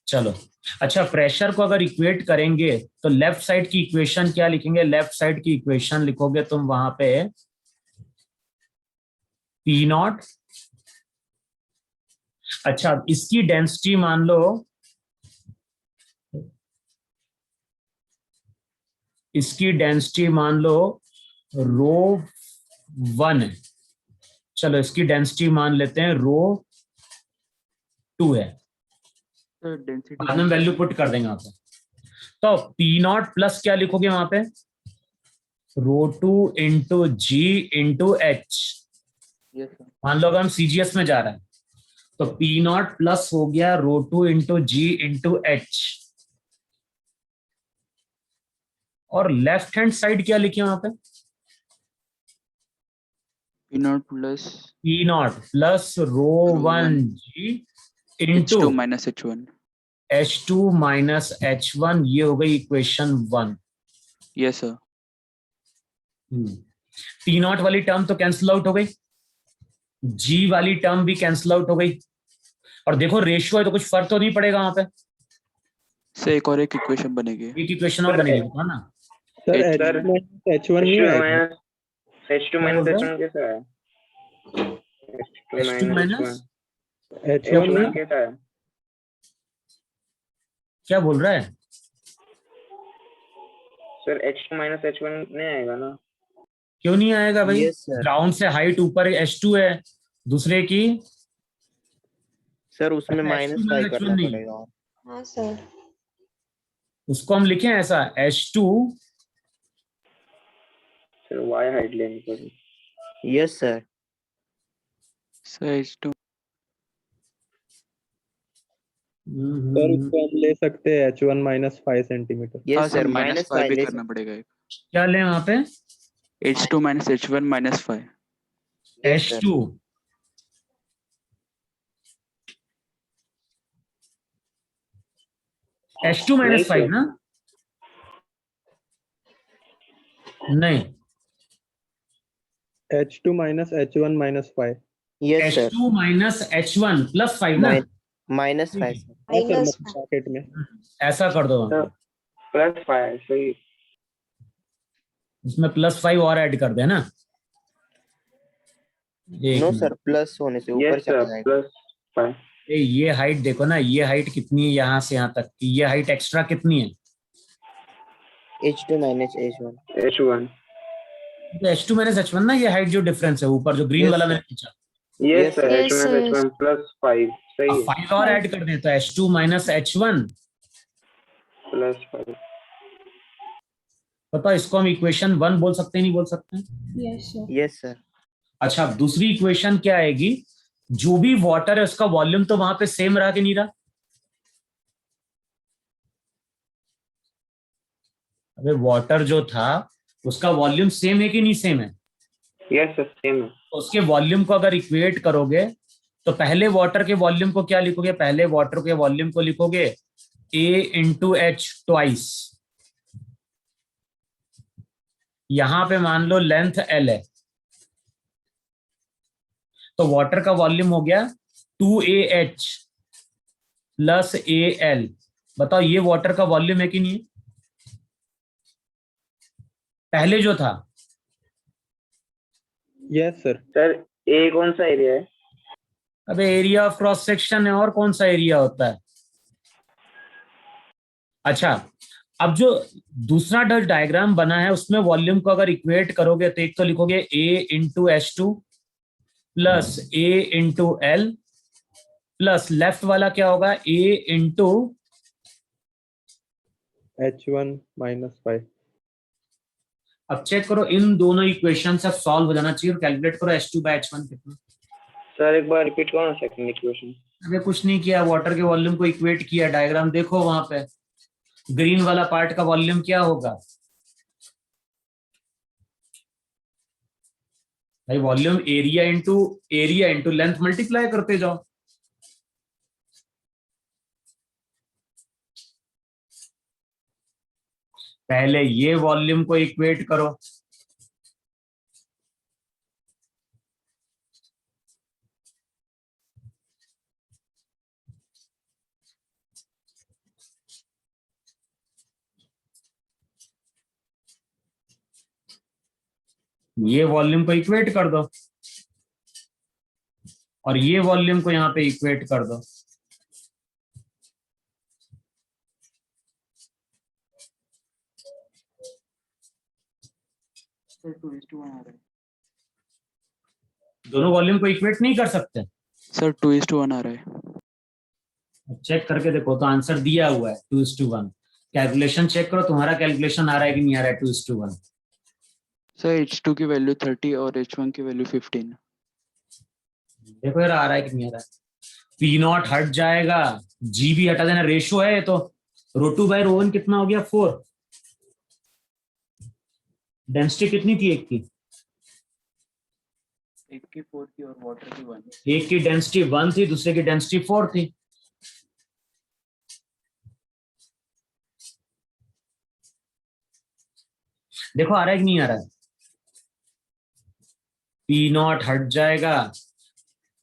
Speaker 1: चलो अच्छा, प्रेशर को अगर इक्वेट करेंगे तो लेफ्ट साइड की इक्वेशन क्या लिखेंगे? लेफ्ट साइड की इक्वेशन लिखोगे तुम वहां पे पी नॉट, अच्छा इसकी डेंसिटी मान लो, इसकी डेंसिटी मान लो रो 1 है, चलो इसकी डेंसिटी मान लेते हैं रो 2 है,
Speaker 6: सर डेंसिटी
Speaker 1: बाद में वैल्यू पुट कर देंगे वहां पे। तो पी नॉट प्लस क्या लिखोगे वहां पे? रो 2 into G into H.
Speaker 6: Yes sir.
Speaker 1: मान लो अगर हम सीजीएस में जा रहे हैं तो पी नॉट प्लस हो गया rho 2 into G into H, और लेफ्ट हैंड साइड क्या लिखिए वहां पे?
Speaker 6: P naught plus
Speaker 1: P naught plus rho 1 G into
Speaker 6: H2 minus H1।
Speaker 1: H2 minus H1, ये हो गई equation 1।
Speaker 6: Yes sir.
Speaker 1: T naught वाली टर्म तो कैंसिल आउट हो गई, जी वाली टर्म भी कैंसिल आउट हो गई, और देखो रेशियो है तो कुछ फर्क तो नहीं पड़ेगा वहां पे,
Speaker 6: सर एक और एक इक्वेशन बनेगी।
Speaker 1: एक इक्वेशन और बनेगी है ना?
Speaker 7: सर
Speaker 4: सर,
Speaker 7: H1 नहीं आएगा।
Speaker 4: H2
Speaker 1: क्या बोल
Speaker 4: minus
Speaker 1: रहे हो?
Speaker 4: H1 कैसा है? H2
Speaker 1: H2
Speaker 4: minus
Speaker 1: minus?
Speaker 7: H1
Speaker 4: H1
Speaker 7: नहीं,
Speaker 4: कैसा है?
Speaker 1: क्या बोल रहा है?
Speaker 4: सर H2 minus H1 नहीं आएगा ना?
Speaker 1: क्यों नहीं आएगा भाई?
Speaker 3: Yes sir.
Speaker 1: ग्राउंड से हाइट ऊपर H2 है, दूसरे की
Speaker 3: सर उसमें
Speaker 1: अच्छा,
Speaker 3: माइनस
Speaker 1: H2
Speaker 3: फाइव
Speaker 1: minus
Speaker 3: करना
Speaker 1: H1 नहीं,
Speaker 3: पड़ेगा।
Speaker 5: हाँ सर।
Speaker 1: उसको हम लिखें ऐसा H2
Speaker 4: सर Y हाइट लेनी पड़ेगी।
Speaker 3: Yes sir.
Speaker 6: Sir H2
Speaker 7: sir इसको हम ले सकते हैं H1 माइनस 5 सेंटीमीटर।
Speaker 6: हाँ
Speaker 3: yes
Speaker 6: sir
Speaker 3: sir
Speaker 6: minus
Speaker 3: minus
Speaker 6: 5
Speaker 3: five
Speaker 6: भी
Speaker 3: ले
Speaker 6: करना पड़ेगा एक।
Speaker 1: क्या लें वहां पे?
Speaker 6: H2 minus H1 minus 5।
Speaker 3: Yes sir.
Speaker 1: H2 H2 minus 5 ना? नहीं,
Speaker 7: H2 minus H1 minus 5।
Speaker 3: Yes sir.
Speaker 1: H2 minus H1 plus 5 ना?
Speaker 3: Minus five sir.
Speaker 7: हाँ सर,
Speaker 5: माइनस
Speaker 7: मतलब ब्रैकेट में।
Speaker 1: ऐसा कर दो वहां पे।
Speaker 4: +5 सही।
Speaker 1: इसमें प्लस 5 और ऐड कर दे ना। एक
Speaker 3: नो
Speaker 1: मिनट।
Speaker 3: सर, प्लस होने से ऊपर
Speaker 4: यस
Speaker 3: चला
Speaker 4: सर
Speaker 3: जाएगा।
Speaker 4: +5
Speaker 1: ये हाइट देखो ना, ये हाइट कितनी है यहाँ से यहाँ तक की, ये हाइट एक्स्ट्रा कितनी है?
Speaker 3: H2 minus H1।
Speaker 4: H1।
Speaker 1: तो H2 माइनस H1 ना, ये हाइट जो डिफरेंस है ऊपर जो ग्रीन
Speaker 3: Yes,
Speaker 1: वाला
Speaker 3: sir.
Speaker 1: मैंने खींचा,
Speaker 4: yes
Speaker 3: Yes,
Speaker 4: sir
Speaker 3: sir.
Speaker 5: Yes,
Speaker 4: H1
Speaker 5: sir.
Speaker 4: H1 +5 सही
Speaker 1: अब
Speaker 4: है।
Speaker 1: 5 और ऐड कर दें तो H2 माइनस H1।
Speaker 4: +5
Speaker 1: बताओ इसको हम इक्वेशन 1 बोल सकते हैं नहीं बोल सकते हैं?
Speaker 5: Yes sir.
Speaker 3: Yes sir.
Speaker 1: अच्छा, अब दूसरी इक्वेशन क्या आएगी? जो भी वाटर है उसका वॉल्यूम तो वहां पे सेम रहा कि नहीं रहा? अबे वाटर जो था उसका वॉल्यूम सेम है कि नहीं सेम है?
Speaker 4: यस सर सेम है।
Speaker 1: उसके वॉल्यूम को अगर इक्वेट करोगे तो पहले वाटर के वॉल्यूम को क्या लिखोगे? पहले वाटर के वॉल्यूम को लिखोगे A इंटू एच ट्वाइस। यहां पे मान लो लेंथ L है तो वाटर का वॉल्यूम हो गया 2AH प्लस AL। बताओ ये वाटर का वॉल्यूम है कि नहीं? पहले जो था।
Speaker 7: Yes sir.
Speaker 4: सर A कौन सा एरिया है?
Speaker 1: अबे एरिया ऑफ क्रॉस सेक्शन है, और कौन सा एरिया होता है? अच्छा, अब जो दूसरा डायग्राम बना है उसमें वॉल्यूम को अगर इक्वेट करोगे तो एक तो लिखोगे A into H2 plus A into L plus left वाला क्या होगा? A into
Speaker 7: H1 minus 5।
Speaker 1: अब चेक करो इन दोनों इक्वेशन से सॉल्व हो जाना चाहिए और कैलकुलेट करो H2 बाय H1 कितना।
Speaker 4: सर एक बार रिपीट करो ना सेकंड इक्वेशन।
Speaker 1: अबे कुछ नहीं किया, वाटर के वॉल्यूम को इक्वेट किया, डायग्राम देखो वहां पे ग्रीन वाला पार्ट का वॉल्यूम क्या होगा? भाई volume area into length multiply करते जाओ। पहले ये वॉल्यूम को इक्वेट करो, ये वॉल्यूम को इक्वेट कर दो और ये वॉल्यूम को यहां पे इक्वेट कर दो।
Speaker 6: सर 2:1 आ रहा है।
Speaker 1: दोनों वॉल्यूम को इक्वेट नहीं कर सकते।
Speaker 6: सर 2:1 आ रहा है।
Speaker 1: चेक करके देखो तो आंसर दिया हुआ है 2:1। कैलकुलेशन चेक करो, तुम्हारा कैलकुलेशन आ रहा है कि नहीं आ रहा है 2:1।
Speaker 6: सर H2 की वैल्यू 30 और H1 की वैल्यू 15।
Speaker 1: देखो यार आ रहा है कि नहीं आ रहा है। P0 हट जाएगा, G भी हटा देना, रेशो है तो ρ2/ρ1 कितना हो गया 4। डेंसिटी कितनी थी एक की?
Speaker 6: एक की 4 थी और वाटर की 1।
Speaker 1: एक की डेंसिटी 1 थी, दूसरे की डेंसिटी 4 थी। देखो आ रहा है कि नहीं आ रहा है? P0 हट जाएगा,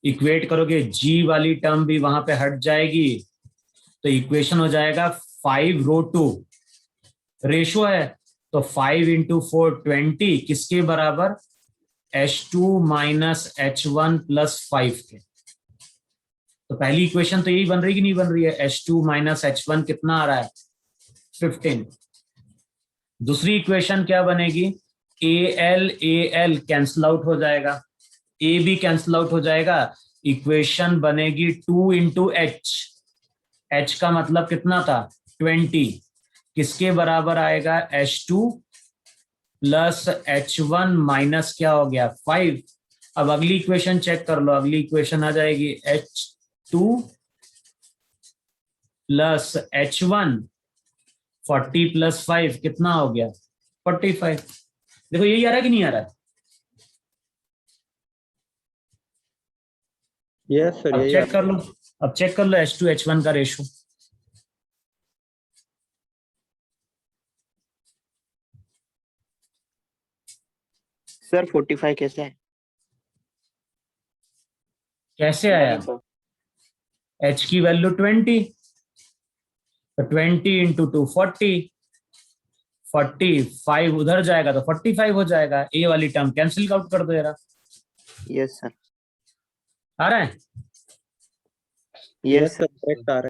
Speaker 1: इक्वेट करोगे G वाली टर्म भी वहां पे हट जाएगी, तो इक्वेशन हो जाएगा 5ρ2। रेशो है तो 5 × 4 20 किसके बराबर? H2 माइनस H1 प्लस 5 के। तो पहली इक्वेशन तो यही बन रही कि नहीं बन रही है? H2 माइनस H1 कितना आ रहा है? 15। दूसरी इक्वेशन क्या बनेगी? AL कैंसल आउट हो जाएगा, A भी कैंसल आउट हो जाएगा, इक्वेशन बनेगी 2 × H। H का मतलब कितना था? 20। किसके बराबर आएगा? H2 प्लस H1 माइनस क्या हो गया? 5। अब अगली इक्वेशन चेक कर लो, अगली इक्वेशन आ जाएगी H2 प्लस H1 40 प्लस 5 कितना हो गया? 45। देखो यही आ रहा है कि नहीं आ रहा है?
Speaker 7: यस सर,
Speaker 1: अब
Speaker 7: यही
Speaker 1: चेक कर लो, अब चेक कर लो H2 H1 का रेशो।
Speaker 3: सर 45 कैसे है?
Speaker 1: कैसे आया?
Speaker 4: नहीं सर।
Speaker 1: H की वैल्यू 20, तो 20 × 2 40, 45 उधर जाएगा तो 45 हो जाएगा। ए वाली टर्म कैंसिल आउट कर दो यार।
Speaker 3: Yes sir.
Speaker 1: आ रहा है?
Speaker 3: यस
Speaker 7: यस सर, करेक्ट आ रहा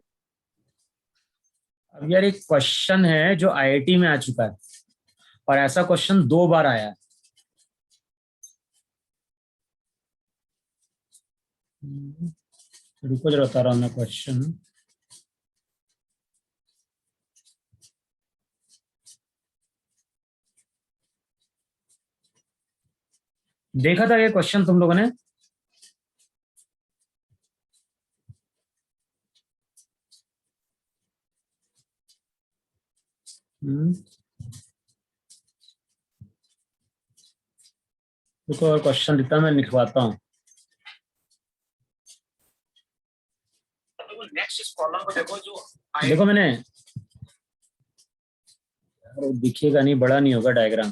Speaker 1: अब यार एक क्वेश्चन है जो आईआईटी में आ चुका है और ऐसा क्वेश्चन 2 बार आया है। रुको जरा बता रहा हूं मैं क्वेश्चन। देखा था ये क्वेश्चन तुम लोगों ने? देखो और क्वेश्चन लिखता मैं लिखवाता हूँ। नेक्स्ट इस प्रॉब्लम को देखो, जो देखो मैंने, दिखेगा नहीं, बड़ा नहीं होगा डायग्राम।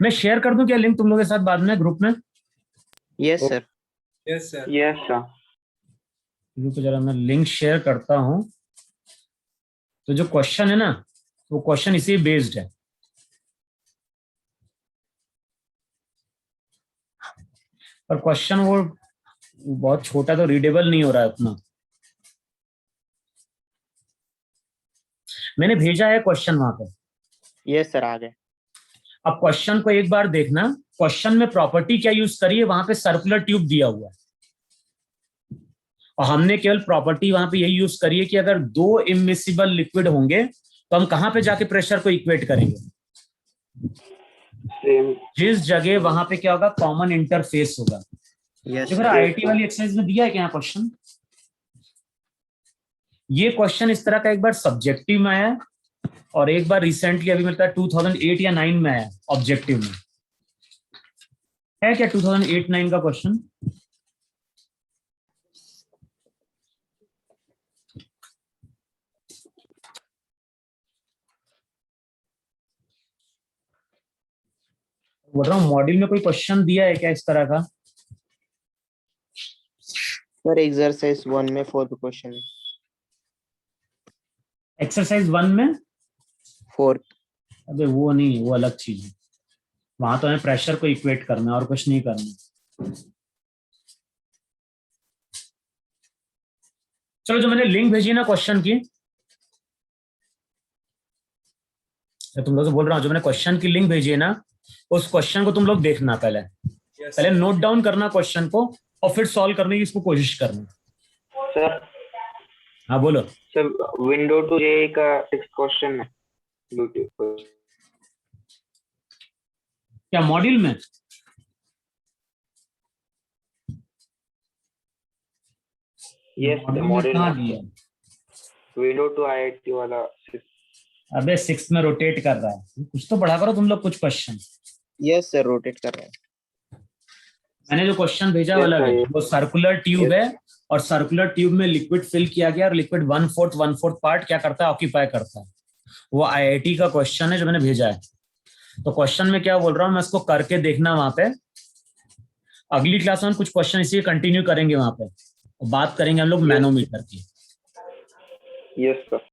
Speaker 1: मैं शेयर कर दूं क्या लिंक तुम लोगों के साथ बाद में ग्रुप में?
Speaker 3: Yes sir.
Speaker 2: Yes sir.
Speaker 4: Yes sir.
Speaker 1: रुको जरा मैं लिंक शेयर करता हूं। तो जो क्वेश्चन है ना, वो क्वेश्चन इसी बेस्ड है। पर क्वेश्चन वो बहुत छोटा, तो रीडेबल नहीं हो रहा है उतना। मैंने भेजा है क्वेश्चन वहां पे।
Speaker 3: यस सर, आ गए।
Speaker 1: अब क्वेश्चन को एक बार देखना, क्वेश्चन में प्रॉपर्टी क्या यूज करी है, वहां पे सर्कुलर ट्यूब दिया हुआ है और हमने केवल प्रॉपर्टी वहां पे यही यूज करी है कि अगर 2 इमिसिबल लिक्विड होंगे तो हम कहां पे जाके प्रेशर को इक्वेट करेंगे?
Speaker 4: सेम।
Speaker 1: जिस जगह वहां पे क्या होगा? कॉमन इंटरफेस होगा।
Speaker 3: यस
Speaker 1: देखो
Speaker 3: सर।
Speaker 1: आईआईटी वाली एक्सरसाइज में दिया है क्या क्वेश्चन? ये क्वेश्चन इस तरह का एक बार सब्जेक्टिव में आया और एक बार रिसेंटली अभी मिलता है 2008 या 9 में आया ऑब्जेक्टिव में, है क्या 2008-9 का क्वेश्चन? बोल रहा हूँ मॉड्यूल में कोई क्वेश्चन दिया है क्या इस तरह का?
Speaker 3: सर एक्सरसाइज 1 में 4th क्वेश्चन है।
Speaker 1: एक्सरसाइज 1 में
Speaker 3: 4th।
Speaker 1: अबे वो नहीं, वो अलग चीज है। वहां तो हमें प्रेशर को इक्वेट करना है और कुछ नहीं करना। चलो, जो मैंने लिंक भेजी ना क्वेश्चन की, तुम लोग से बोल रहा हूँ, जो मैंने क्वेश्चन की लिंक भेजी है ना, उस क्वेश्चन को तुम लोग देखना पहले नोट डाउन करना क्वेश्चन को और फिर सॉल्व करने की इसको कोशिश करना।
Speaker 4: सर
Speaker 1: हाँ बोलो।
Speaker 4: सर विंडो टू जे का 6th क्वेश्चन है यूट्यूब।
Speaker 1: क्या मॉड्यूल में?
Speaker 4: यस
Speaker 1: मॉड्यूल कहाँ दिया?
Speaker 4: विंडो टू आईआईटी वाला।
Speaker 1: अबे 6 में रोटेट कर रहा है, कुछ तो पढ़ा करो तुम लोग कुछ क्वेश्चन।
Speaker 3: यस सर, रोटेट कर रहे हैं।
Speaker 1: मैंने जो क्वेश्चन भेजा वाला है वो सर्कुलर ट्यूब है, और सर्कुलर ट्यूब में लिक्विड फिल किया गया और लिक्विड 1/4 पार्ट क्या करता है, ऑक्यूपाई करता है। वो आईआईटी का क्वेश्चन है जो मैंने भेजा है। तो क्वेश्चन में क्या बोल रहा हूँ मैं, इसको करके देखना वहां पे। अगली क्लास में कुछ क्वेश्चन इसी कंटिन्यू करेंगे वहां पे, बात करेंगे हम लोग मैनोमीटर की।
Speaker 4: Yes sir.